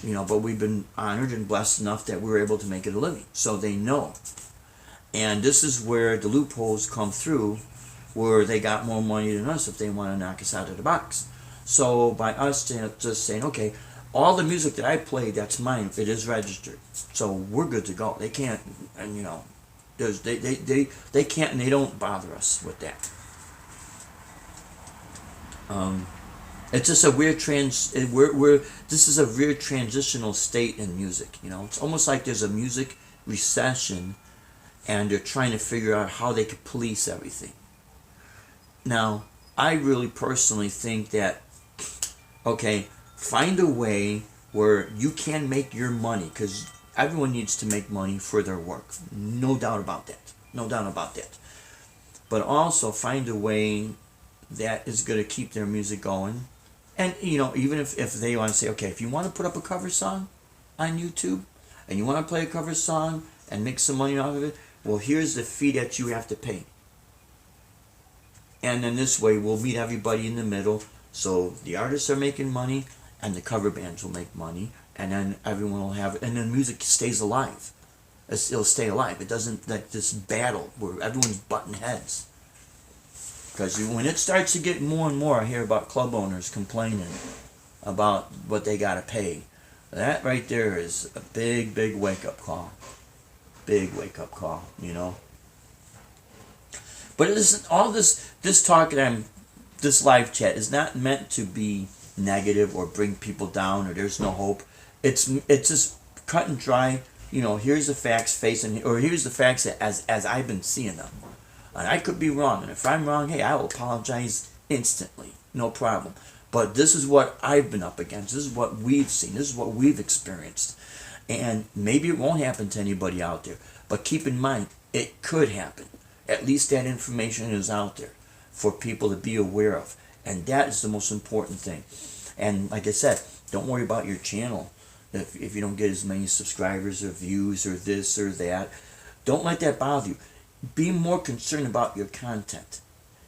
You know, but we've been honored and blessed enough that we're able to make it a living. So they know. And this is where the loopholes come through, where they got more money than us if they want to knock us out of the box. So by us just saying, okay, all the music that I play, that's mine. It is registered. So we're good to go. They can't, and you know, they can't, and they don't bother us with that. It's just a weird this is a weird transitional state in music. You know, it's almost like there's a music recession, and they're trying to figure out how they could police everything. Now, I really personally think that, okay, find a way where you can make your money, because everyone needs to make money for their work. No doubt about that. No doubt about that. But also find a way that is going to keep their music going. And, you know, even if they want to say, okay, if you want to put up a cover song on YouTube, and you want to play a cover song and make some money out of it, well, here's the fee that you have to pay. And then this way, we'll meet everybody in the middle. So the artists are making money, and the cover bands will make money, and then everyone will have it. And then music stays alive. It'll stay alive. It doesn't, like this battle where everyone's butting heads. Because when it starts to get more and more, I hear about club owners complaining about what they got to pay. That right there is a big, big wake-up call. Big wake-up call, you know. But it isn't, all this talk that this live chat is not meant to be negative or bring people down or there's no hope. It's just cut and dry. You know, here's the facts or here's the facts as I've been seeing them. And I could be wrong, and if I'm wrong, hey, I will apologize instantly, no problem. But this is what I've been up against. This is what we've seen. This is what we've experienced. And maybe it won't happen to anybody out there. But keep in mind, it could happen. At least that information is out there for people to be aware of. And that is the most important thing. And like I said, don't worry about your channel if you don't get as many subscribers or views or this or that. Don't let that bother you. Be more concerned about your content.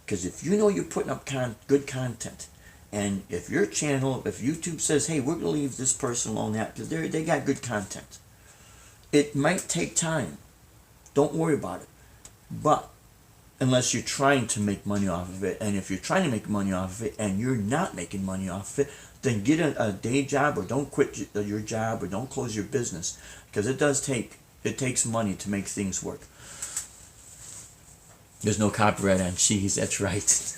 Because if you know you're putting up good content, and if your channel, if YouTube says, hey, we're going to leave this person alone, because they got good content, it might take time. Don't worry about it. But unless you're trying to make money off of it, and if you're trying to make money off of it and you're not making money off of it, then get a day job, or don't quit your job, or don't close your business, because it takes money to make things work. There's no copyright on cheese, that's right.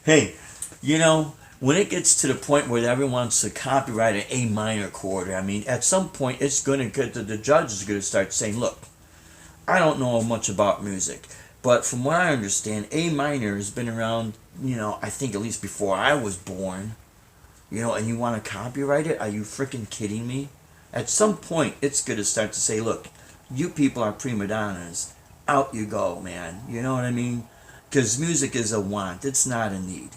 Hey, you know, when it gets to the point where everyone wants to copyright an A minor chord, I mean, at some point it's going to get the judge is going to start saying, look, I don't know much about music, but from what I understand, A minor has been around, you know, I think at least before I was born, you know, and you want to copyright it? Are you freaking kidding me? At some point, it's going to start to say, look, you people are prima donnas. Out you go, man. You know what I mean? Because music is a want. It's not a need.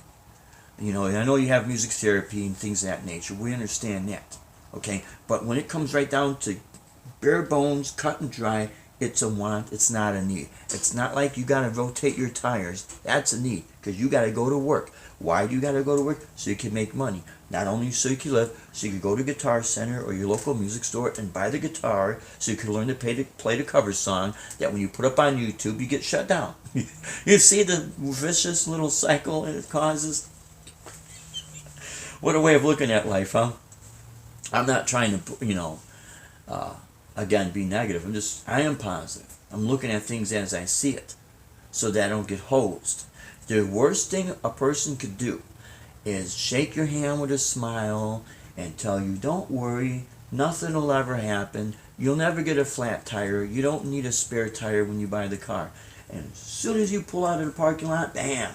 You know, and I know you have music therapy and things of that nature. We understand that. Okay? But when it comes right down to bare bones, cut and dry, it's a want, it's not a need. It's not like you gotta rotate your tires. That's a need, because you gotta go to work. Why do you gotta go to work? So you can make money. Not only so you can live, so you can go to Guitar Center or your local music store and buy the guitar, so you can learn to play the cover song that when you put up on YouTube, you get shut down. You see the vicious little cycle it causes? What a way of looking at life, huh? I'm not trying to, again, be negative. I am positive. I'm looking at things as I see it so that I don't get hosed. The worst thing a person could do is shake your hand with a smile and tell you, don't worry, nothing will ever happen. You'll never get a flat tire. You don't need a spare tire when you buy the car. And as soon as you pull out of the parking lot, bam,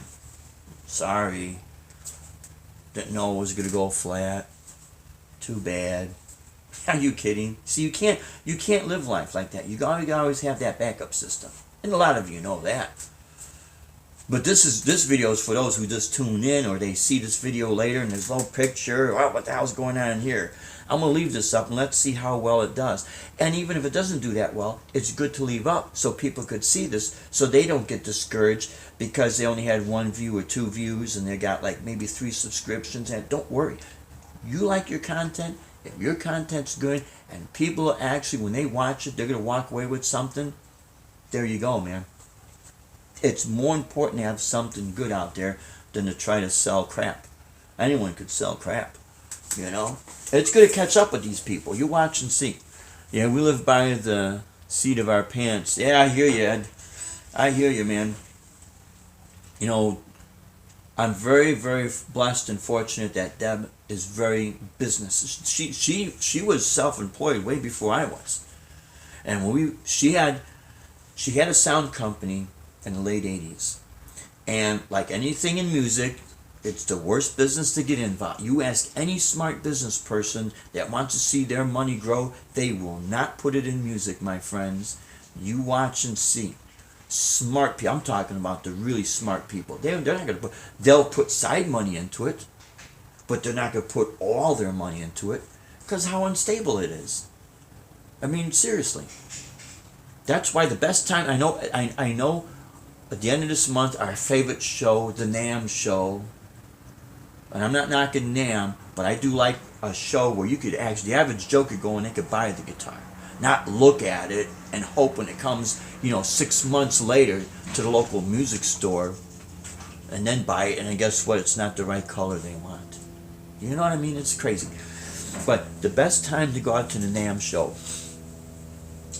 sorry, didn't know it was going to go flat. Too bad. Are you kidding? See, you can't live life like that. You gotta always have that backup system, and a lot of you know that. But this video is for those who just tune in, or they see this video later and there's no picture. Oh, what the hell's going on here? I'm gonna leave this up and let's see how well it does. And even if it doesn't do that well, it's good to leave up so people could see this, so they don't get discouraged because they only had 1 view or 2 views and they got like maybe 3 subscriptions. And don't worry, you like your content. If your content's good and people actually, when they watch it, they're going to walk away with something, there you go, man. It's more important to have something good out there than to try to sell crap. Anyone could sell crap, you know. It's going to catch up with these people. You watch and see. Yeah, we live by the seat of our pants. Yeah, I hear you, Ed. I hear you, man. You know, I'm very, very blessed and fortunate that Deb is very business. She was self-employed way before I was, and she had a sound company in the late '80s, and like anything in music, it's the worst business to get involved. You ask any smart business person that wants to see their money grow, they will not put it in music, my friends. You watch and see. Smart people, I'm talking about the really smart people. They're not going to they'll put side money into it, but they're not going to put all their money into it because how unstable it is. I mean, seriously. That's why the best time, I know at the end of this month, our favorite show, the NAMM show, and I'm not knocking NAMM, but I do like a show where you could actually, the average Joe could go and they could buy the guitar. Not look at it and hope when it comes, 6 months later to the local music store and then buy it, and then guess what? It's not the right color they want. You know what I mean? It's crazy. But the best time to go out to the NAMM show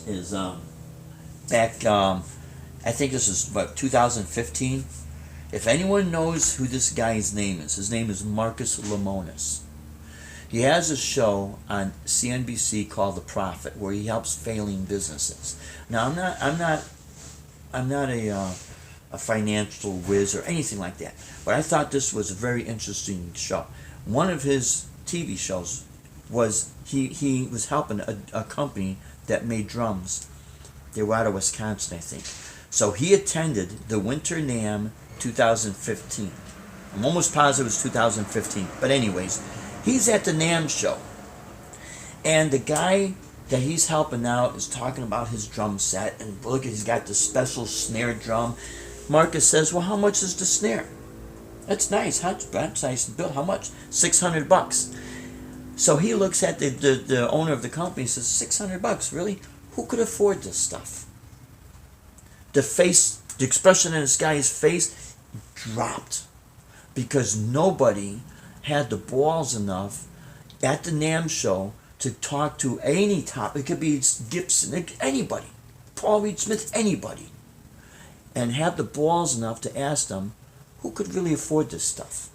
is back, I think this is about 2015. If anyone knows who this guy's name is, his name is Marcus Lemonis. He has a show on CNBC called The Prophet, where he helps failing businesses. Now, I'm not a financial whiz or anything like that, but I thought this was a very interesting show. One of his TV shows was he was helping a company that made drums. They were out of Wisconsin, I think. So he attended the Winter NAMM 2015. I'm almost positive it was 2015, but anyways. He's at the NAMM show, and the guy that he's helping out is talking about his drum set, and look, he's got this special snare drum. Marcus says, well, how much is the snare? That's nice. That's nice built. How much? $600. So he looks at the owner of the company and says, $600, really? Who could afford this stuff? The expression in this guy's face dropped because nobody had the balls enough at the NAMM show to talk to any topic. It could be Gibson, anybody, Paul Reed Smith, anybody, and have the balls enough to ask them who could really afford this stuff.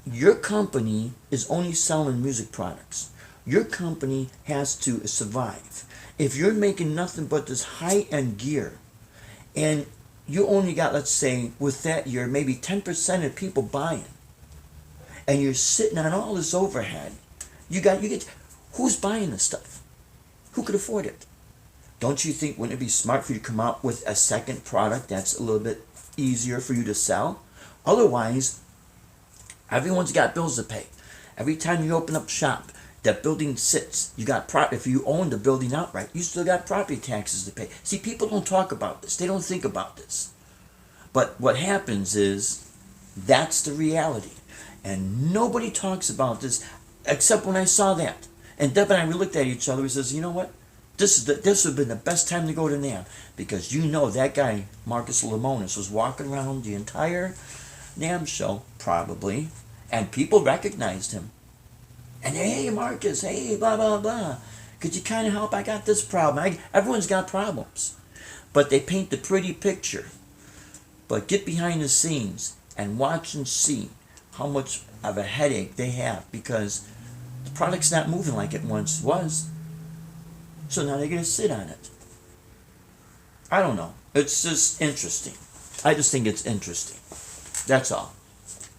Your company is only selling music products. Your company has to survive. If you're making nothing but this high-end gear, and you only got, let's say, with that year, maybe 10% of people buying, and you're sitting on all this overhead, you get who's buying this stuff? Who could afford it? Don't you think, wouldn't it be smart for you to come out with a second product that's a little bit easier for you to sell? Otherwise, Everyone's got bills to pay. Every time you open up shop, that building sits. You got if you own the building outright, you still got property taxes to pay. See, people don't talk about this. They don't think about this. But what happens is that's the reality. And nobody talks about this except when I saw that. And Deb and I, we looked at each other. We says, you know what? This would have been the best time to go to NAMM, because you know that guy, Marcus Lemonis, was walking around the entire NAMM show, probably, and people recognized him. And hey, Marcus, hey, blah, blah, blah. Could you kind of help? I got this problem. Everyone's got problems. But they paint the pretty picture. But get behind the scenes and watch and see how much of a headache they have, because the product's not moving like it once was. So now they're going to sit on it. I don't know. It's just interesting. I just think it's interesting. That's all.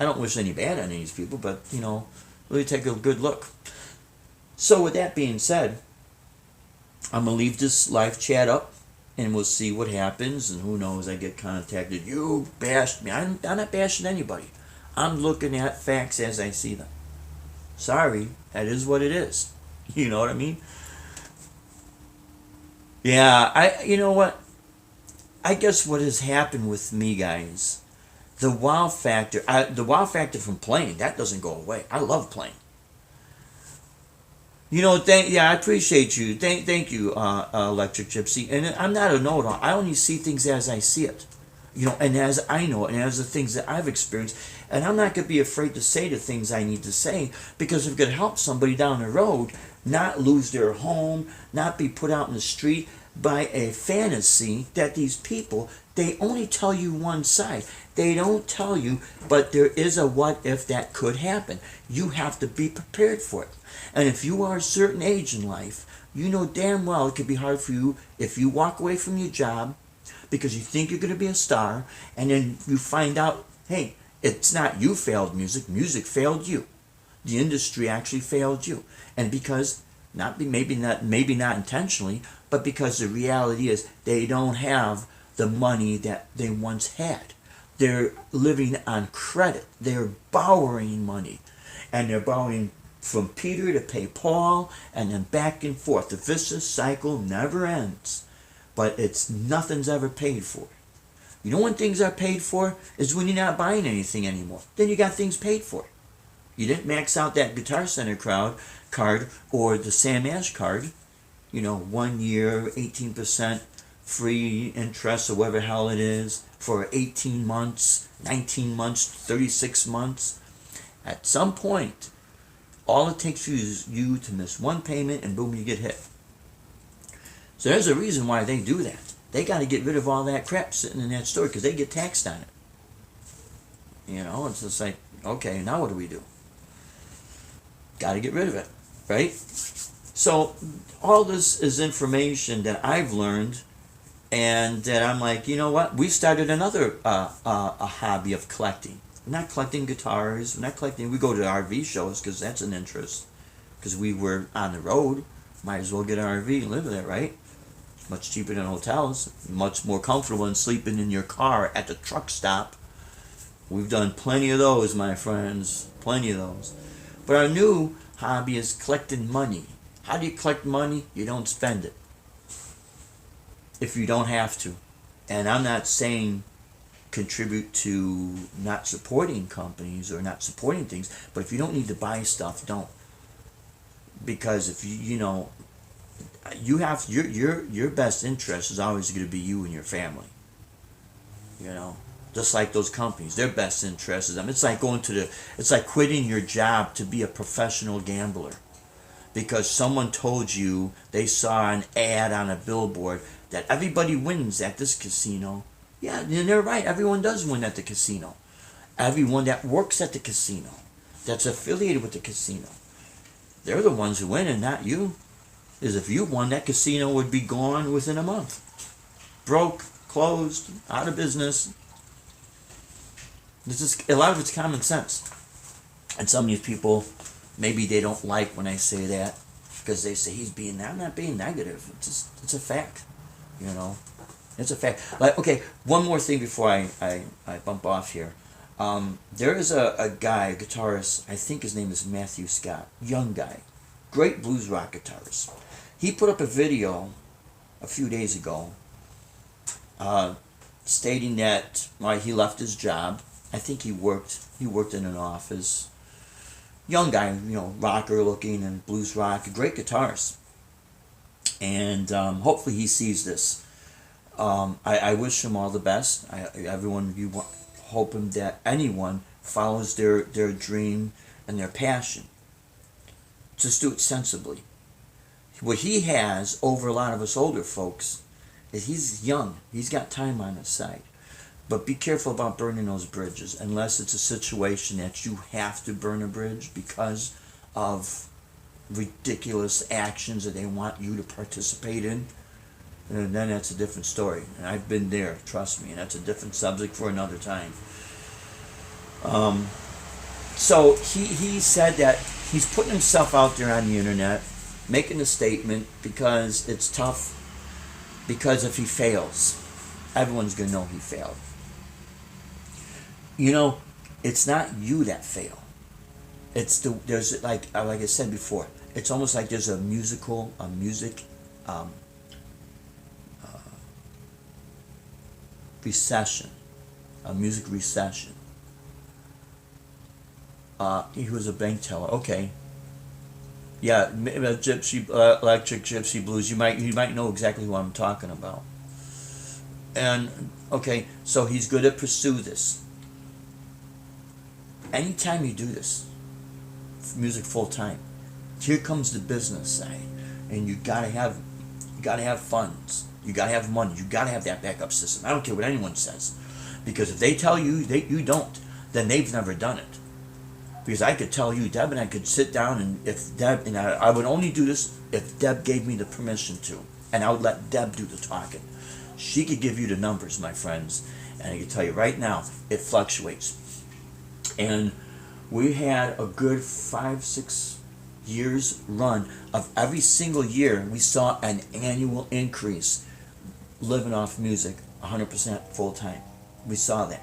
I don't wish any bad on these people, but, really take a good look. So with that being said, I'm going to leave this live chat up, and we'll see what happens, and who knows, I get contacted. You bashed me. I'm not bashing anybody. I'm looking at facts as I see them. Sorry, that is what it is. You know what I mean? Yeah, you know what? I guess what has happened with me, guys, the wow factor from playing, that doesn't go away. I love playing. I appreciate you. Thank you, Electric Gypsy. And I'm not a know-it-all. I only see things as I see it. And as I know it, and as the things that I've experienced. And I'm not going to be afraid to say the things I need to say, because if it could help somebody down the road not lose their home, not be put out in the street by a fantasy that these people, they only tell you one side. They don't tell you, but there is a what if that could happen. You have to be prepared for it. And if you are a certain age in life, you know damn well it could be hard for you if you walk away from your job because you think you're going to be a star, and then you find out, hey, it's not you failed music failed you. The industry actually failed you. And because, maybe not intentionally, but because the reality is they don't have the money that they once had. They're living on credit. They're borrowing money. And they're borrowing from Peter to pay Paul, and then back and forth. The vicious cycle never ends. But nothing's ever paid for. You know when things are paid for is when you're not buying anything anymore. Then you got things paid for. You didn't max out that Guitar Center card or the Sam Ash card. 1 year, 18% free interest or whatever the hell it is for 18 months, 19 months, 36 months. At some point, all it takes is you to miss one payment and boom, you get hit. So there's a reason why they do that. They got to get rid of all that crap sitting in that store because they get taxed on it. It's just like, okay, now what do we do? Got to get rid of it, right? So all this is information that I've learned, and that I'm like, you know what? We started another a hobby of collecting. We're not collecting guitars. We're not collecting. We go to RV shows because that's an interest. Because we were on the road, might as well get an RV and live with it, right? Much cheaper than hotels. Much more comfortable than sleeping in your car at the truck stop. We've done plenty of those, my friends. Plenty of those. But our new hobby is collecting money. How do you collect money? You don't spend it. If you don't have to. And I'm not saying contribute to not supporting companies or not supporting things, but if you don't need to buy stuff, don't. Because if you have your best interest is always going to be you and your family. Just like those companies, their best interest is them. It's like it's like quitting your job to be a professional gambler because someone told you they saw an ad on a billboard that everybody wins at this casino. Yeah, and they're right. Everyone does win at the casino. Everyone that works at the casino, that's affiliated with the casino, they're the ones who win and not you. Is if you won, that casino would be gone within a month. Broke, closed, out of business. A lot of it's common sense. And some of these people, maybe they don't like when I say that because they say I'm not being negative. It's a fact. It's a fact. Okay, one more thing before I bump off here. There is a guy, a guitarist, I think his name is Matthew Scott, young guy, great blues rock guitarist. He put up a video a few days ago stating that he left his job. I think he worked in an office. Young guy, rocker looking and blues rock, a great guitarist. And hopefully he sees this. I wish him all the best. Hoping that anyone follows their dream and their passion. Just do it sensibly. What he has over a lot of us older folks is he's young. He's got time on his side. But be careful about burning those bridges unless it's a situation that you have to burn a bridge because of ridiculous actions that they want you to participate in. And then that's a different story. And I've been there, trust me, and that's a different subject for another time. So he said that he's putting himself out there on the internet, making a statement because it's tough, because if he fails, everyone's going to know he failed. It's not you that fail. There's like I said before, it's almost like there's a music recession, a music recession. He was a bank teller. Okay. Yeah, Gypsy, Electric Gypsy Blues. You might know exactly who I'm talking about. And okay, so he's going to pursue this. Anytime you do this, music full time, here comes the business side, and you gotta have funds. You gotta have money. You gotta have that backup system. I don't care what anyone says, because if they tell you you don't, then they've never done it. Because I could tell you, Deb, and I could sit down, and if Deb and I would only do this if Deb gave me the permission to, and I would let Deb do the talking. She could give you the numbers, my friends, and I can tell you right now, it fluctuates. And we had a good 5-6 years run of every single year we saw an annual increase living off music 100% full time. We saw that.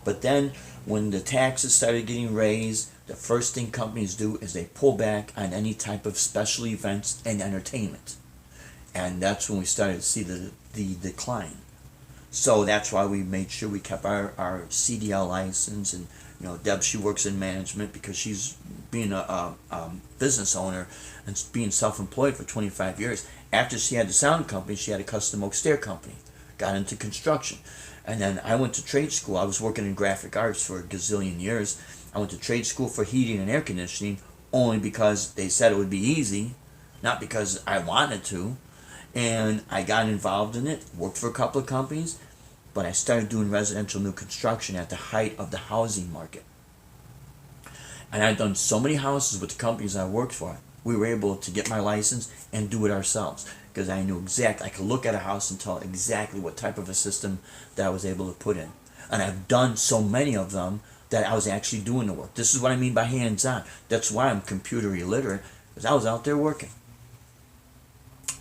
But then when the taxes started getting raised, the first thing companies do is they pull back on any type of special events and entertainment. And that's when we started to see the decline. So that's why we made sure we kept our CDL license. And Deb, she works in management because she's being a business owner and being self-employed for 25 years. After she had the sound company, she had a custom oak stair company. Got into construction. And then I went to trade school. I was working in graphic arts for a gazillion years. I went to trade school for heating and air conditioning only because they said it would be easy, not because I wanted to. And I got involved in it, worked for a couple of companies, but I started doing residential new construction at the height of the housing market. And I'd done so many houses with the companies I worked for, we were able to get my license and do it ourselves. Because I knew exactly, I could look at a house and tell exactly what type of a system that I was able to put in. And I've done so many of them that I was actually doing the work. This is what I mean by hands-on. That's why I'm computer illiterate, because I was out there working.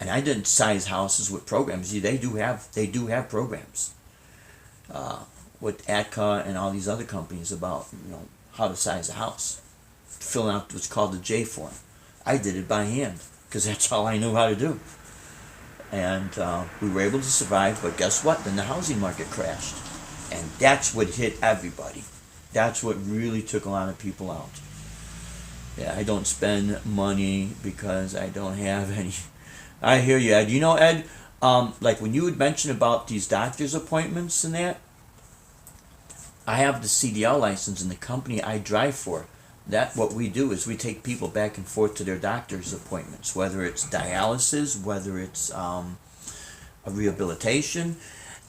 And I didn't size houses with programs. They do have programs with ATCA and all these other companies about how to size a house, filling out what's called the J form. I did it by hand because that's all I knew how to do. And we were able to survive, but guess what? Then the housing market crashed. And that's what hit everybody. That's what really took a lot of people out. Yeah, I don't spend money because I don't have any. I hear you, Ed. Ed, like when you had mentioned about these doctor's appointments and that, I have the CDL license in the company I drive for. What we do is we take people back and forth to their doctor's appointments, whether it's dialysis, whether it's a rehabilitation.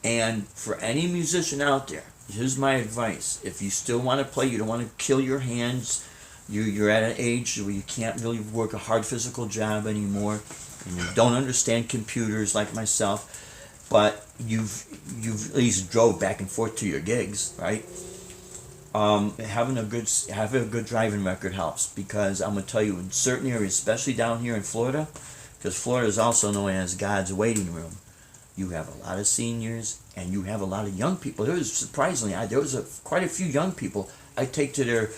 And for any musician out there, here's my advice. If you still want to play, you don't want to kill your hands, you're at an age where you can't really work a hard physical job anymore, and you don't understand computers like myself, but you've at least drove back and forth to your gigs, right? Having a good driving record helps, because I'm gonna tell you, in certain areas, especially down here in Florida, because Florida is also known as God's waiting room. you have a lot of seniors, and you have a lot of young people. There was surprisingly, there was quite a few young people I take to their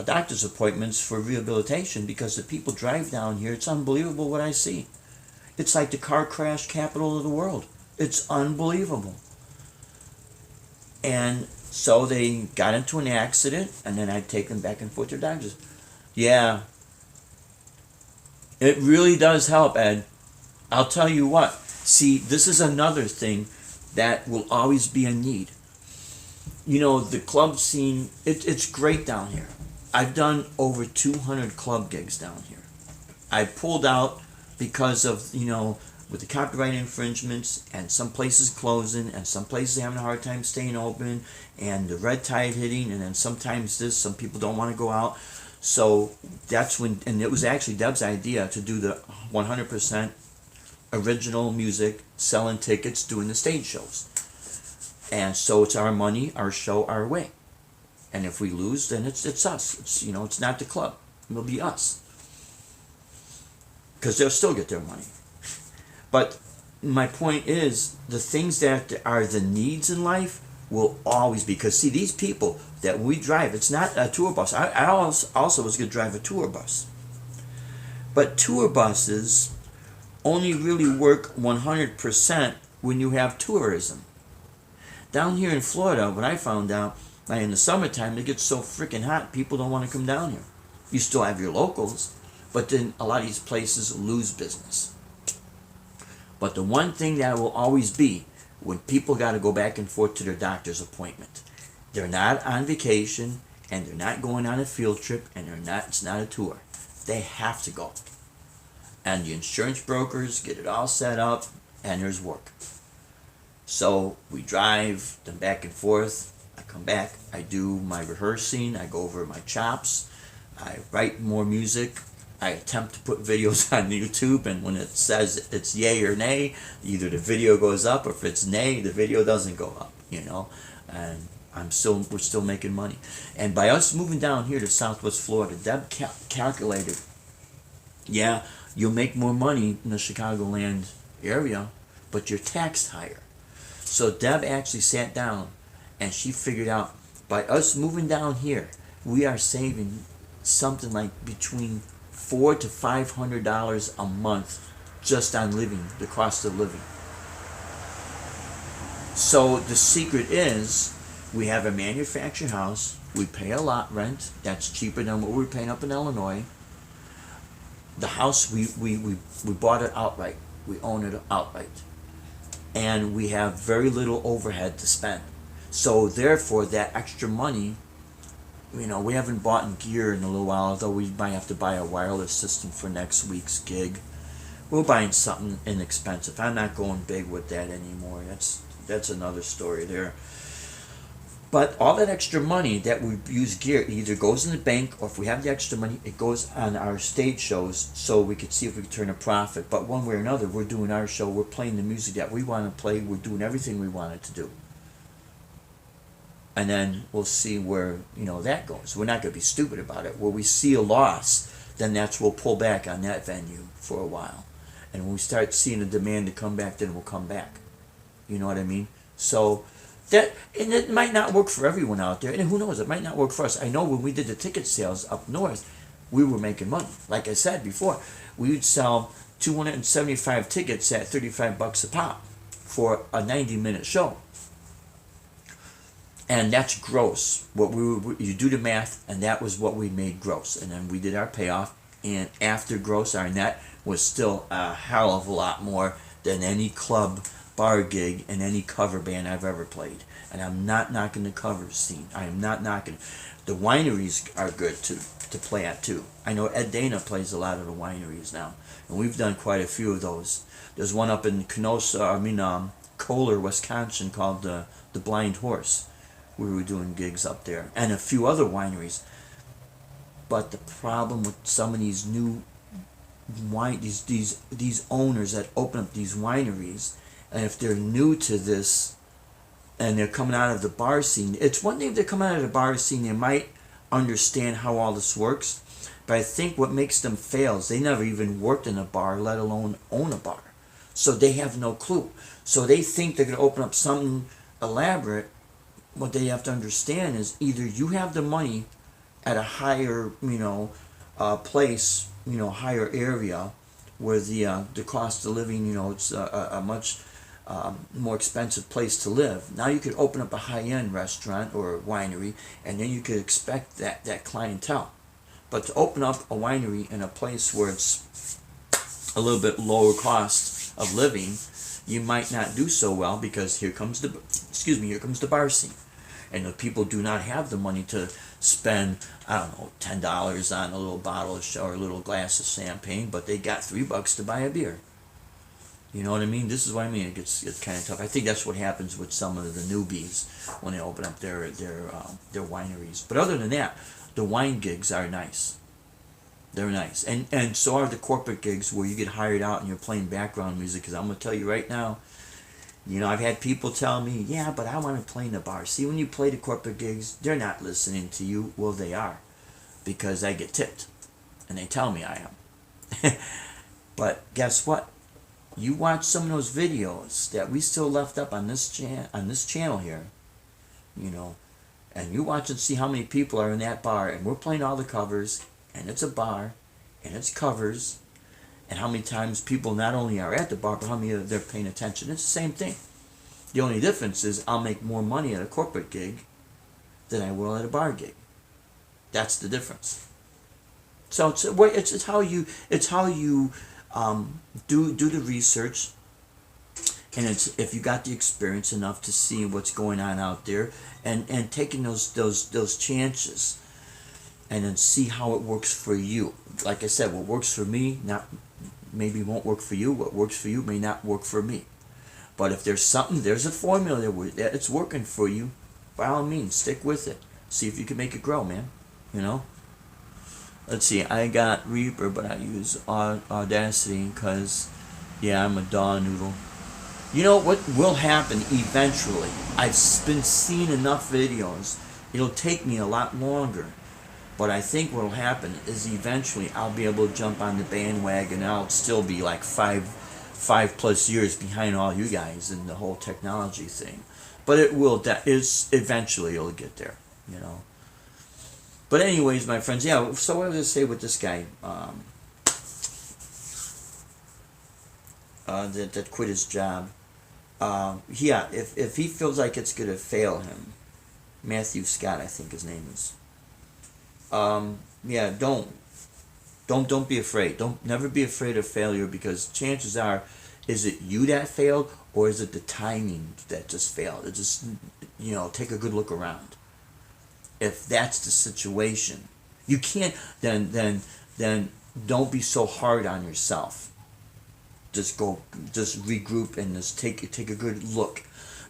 doctor's appointments for rehabilitation because the people drive down here. It's unbelievable what I see. It's like the car crash capital of the world. It's unbelievable. And so they got into an accident, and then I'd take them back and forth to their doctors. Yeah, it really does help, Ed. I'll tell you what. See, this is another thing that will always be a need. You know, the club scene, it's great down here. I've done over 200 club gigs down here. I pulled out because of, with the copyright infringements and some places closing and some places having a hard time staying open and the red tide hitting, and then sometimes some people don't want to go out. So that's when, and it was actually Deb's idea to do the 100% original music, selling tickets, doing the stage shows. And so it's our money, our show, our way. And if we lose, then it's us. It's not the club. It'll be us. Because they'll still get their money. But my point is, the things that are the needs in life will always be. Because see, these people that we drive, it's not a tour bus. I also was going to drive a tour bus. But tour buses only really work 100% when you have tourism. Down here in Florida, what I found out, in the summertime, it gets so freaking hot, people don't want to come down here. You still have your locals, but then a lot of these places lose business. But the one thing that will always be, when people got to go back and forth to their doctor's appointment, they're not on vacation, and they're not going on a field trip, and it's not a tour. They have to go. And the insurance brokers get it all set up, and there's work. So we drive them back and forth. I come back, I do my rehearsing, I go over my chops, I write more music, I attempt to put videos on YouTube, and when it says it's yay or nay, either the video goes up, or if it's nay, the video doesn't go up, and we're still making money. And by us moving down here to Southwest Florida, Deb calculated, yeah, you'll make more money in the Chicagoland area, but you're taxed higher. So Deb actually sat down and she figured out, by us moving down here, we are saving something like between $400 to $500 a month just on living, the cost of living. So the secret is, we have a manufactured house, we pay a lot rent, that's cheaper than what we're paying up in Illinois. The house, we bought it outright, we own it outright. And we have very little overhead to spend. So therefore, that extra money, we haven't bought in gear in a little while, although we might have to buy a wireless system for next week's gig. We're buying something inexpensive. I'm not going big with that anymore. That's another story there. But all that extra money that we use gear either goes in the bank, or if we have the extra money, it goes on our stage shows so we could see if we could turn a profit. But one way or another, we're doing our show, we're playing the music that we want to play, we're doing everything we wanted to do. And then we'll see where, that goes. We're not going to be stupid about it. Where we see a loss, then we'll pull back on that venue for a while. And when we start seeing a demand to come back, then we'll come back. You know what I mean? So, and it might not work for everyone out there, and who knows, it might not work for us. I know when we did the ticket sales up north, we were making money. Like I said before, we would sell 275 tickets at $35 a pop for a 90-minute show. And that's gross. You do the math, and that was what we made gross. And then we did our payoff, and after gross, our net was still a hell of a lot more than any club bar gig and any cover band I've ever played. And I'm not knocking the cover scene. I am not knocking. The wineries are good to play at too. I know Ed Dana plays a lot of the wineries now, and we've done quite a few of those. There's one up in Kohler, Wisconsin, called the Blind Horse. We were doing gigs up there, and a few other wineries. But the problem with some of these new these owners that open up these wineries, and if they're new to this and they're coming out of the bar scene, it's one thing if they're coming out of the bar scene, they might understand how all this works. But I think what makes them fail is they never even worked in a bar, let alone own a bar. So they have no clue. So they think they're going to open up something elaborate. What they have to understand is either you have the money at a higher, place, higher area, where the cost of living, it's a much more expensive place to live. Now you could open up a high-end restaurant or a winery, and then you could expect that clientele. But to open up a winery in a place where it's a little bit lower cost of living, you might not do so well, because here comes the bar scene, and the people do not have the money to spend, I don't know, $10 on a little bottle or a little glass of champagne, but they got $3 to buy a beer. You know what I mean? This is what I mean. It gets kind of tough. I think that's what happens with some of the newbies when they open up their wineries. But other than that, the wine gigs are nice. They're nice, and so are the corporate gigs where you get hired out and you're playing background music. Because I'm gonna tell you right now, I've had people tell me, yeah, but I want to play in the bar. See, when you play the corporate gigs, they're not listening to you. Well, they are, because I get tipped, and they tell me I am. But guess what? You watch some of those videos that we still left up on this channel here, and you watch and see how many people are in that bar, and we're playing all the covers, and it's a bar, and it's covers, and how many times people not only are at the bar, but how many they're paying attention. It's the same thing. The only difference is I'll make more money at a corporate gig than I will at a bar gig. That's the difference. So it's how you do the research, and it's if you got the experience enough to see what's going on out there, and taking those chances, and then see how it works for you. Like I said, what works for me maybe won't work for you. What works for you may not work for me. But if there's a formula that it's working for you, by all means, stick with it. See if you can make it grow, man. Let's see, I got Reaper, but I use Audacity because, I'm a dog noodle. You know what will happen eventually? I've been seeing enough videos. It'll take me a lot longer. But I think what will happen is eventually I'll be able to jump on the bandwagon. I'll still be like five plus years behind all you guys in the whole technology thing. But eventually it'll get there, But anyways, my friends, so what did I say with this guy that quit his job? If he feels like it's going to fail him, Matthew Scott, I think his name is. Don't be afraid. Never be afraid of failure, because chances are, is it you that failed, or is it the timing that just failed? It just, take a good look around. If that's the situation, you can't, then don't be so hard on yourself. Just regroup and just take a good look.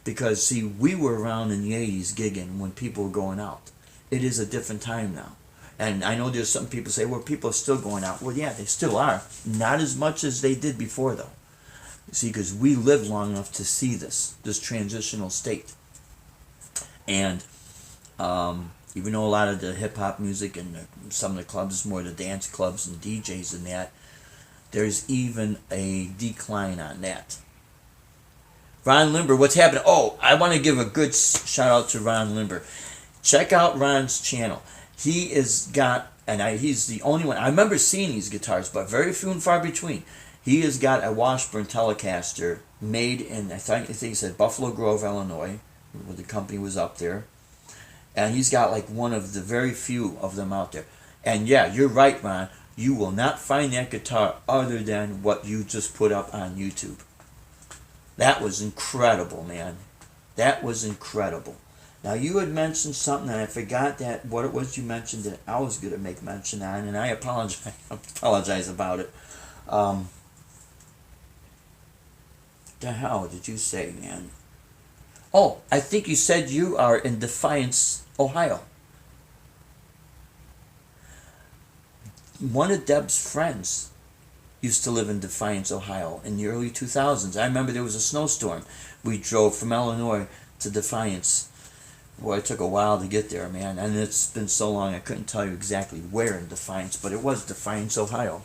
Because see, we were around in the 80s gigging when people were going out. It is a different time now. And I know there's some people say, well, people are still going out. Well, yeah, they still are. Not as much as they did before, though. You see, because we lived long enough to see this transitional state. And even though a lot of the hip-hop music and some of the clubs, more the dance clubs and DJs and that, there's even a decline on that. Ron Limber, what's happening? Oh, I want to give a good shout-out to Ron Limber. Check out Ron's channel. He is got, and he's the only one. I remember seeing these guitars, but very few and far between. He has got a Washburn Telecaster made in, I think he said Buffalo Grove, Illinois, where the company was up there. And he's got like one of the very few of them out there. And yeah, you're right, Ron. You will not find that guitar other than what you just put up on YouTube. That was incredible, man. That was incredible. Now, you had mentioned something, and I forgot what it was you mentioned that I was going to make mention on, and I apologize about it. The hell did you say, man? Oh, I think you said you are in Defiance, Ohio. One of Deb's friends used to live in Defiance, Ohio in the early 2000s. I remember there was a snowstorm. We drove from Illinois to Defiance. Boy, it took a while to get there, man. And it's been so long I couldn't tell you exactly where in Defiance, but it was Defiance, Ohio.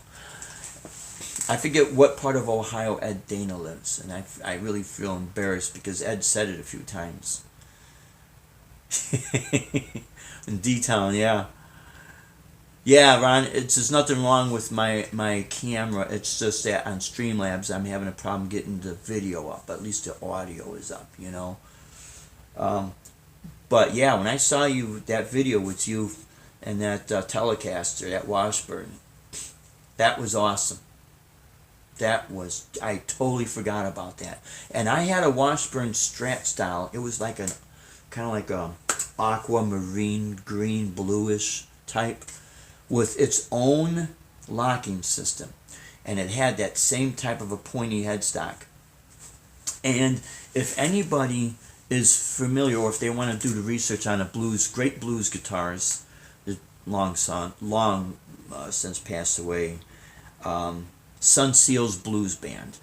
I forget what part of Ohio Ed Dana lives, and I really feel embarrassed because Ed said it a few times. In D-Town, yeah. Yeah, Ron, there's nothing wrong with my camera. It's just that on Streamlabs, I'm having a problem getting the video up. At least the audio is up, you know. But yeah, when I saw that video with you and that Telecaster, that Washburn, that was awesome. I totally forgot about that. And I had a Washburn Strat style. It was like kind of like a aquamarine green bluish type with its own locking system. And it had that same type of a pointy headstock. And if anybody is familiar, or if they want to do the research on great blues guitars, long since passed away, Sun Seals Blues Band.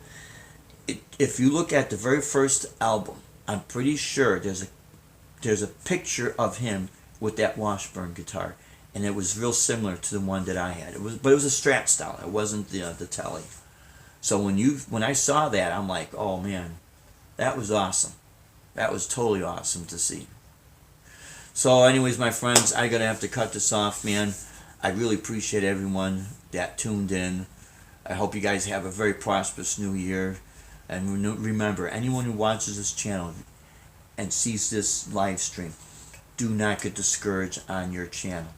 If you look at the very first album, I'm pretty sure there's a picture of him with that Washburn guitar, and it was real similar to the one that I had. But it was a Strat style. It wasn't the Tele. So when I saw that, I'm like, oh man, that was awesome. That was totally awesome to see. So anyways, my friends, I'm going to have to cut this off, man. I really appreciate everyone that tuned in. I hope you guys have a very prosperous new year. And remember, anyone who watches this channel and sees this live stream, do not get discouraged on your channel.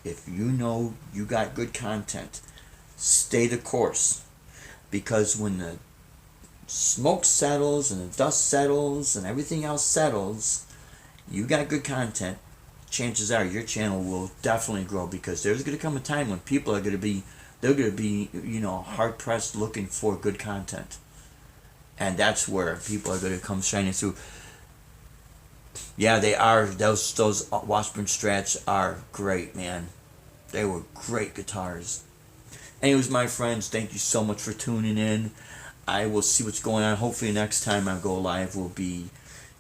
If you know you got good content, stay the course. Because when the smoke settles and the dust settles and everything else settles, you got good content, chances are your channel will definitely grow, because there's going to come a time when people are going to be, hard pressed looking for good content. And that's where people are going to come shining through. Yeah, they are. Those Washburn Strats are great, man. They were great guitars. Anyways, my friends, thank you so much for tuning in. I will see what's going on. Hopefully next time I go live will be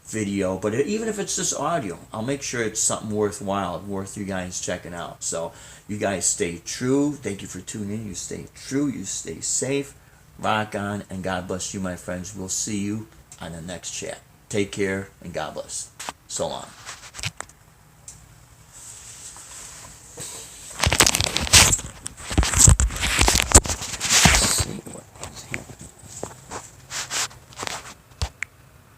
video. But even if it's just audio, I'll make sure it's something worthwhile, worth you guys checking out. So you guys stay true. Thank you for tuning in. You stay true. You stay safe. Rock on. And God bless you, my friends. We'll see you on the next chat. Take care and God bless. So long.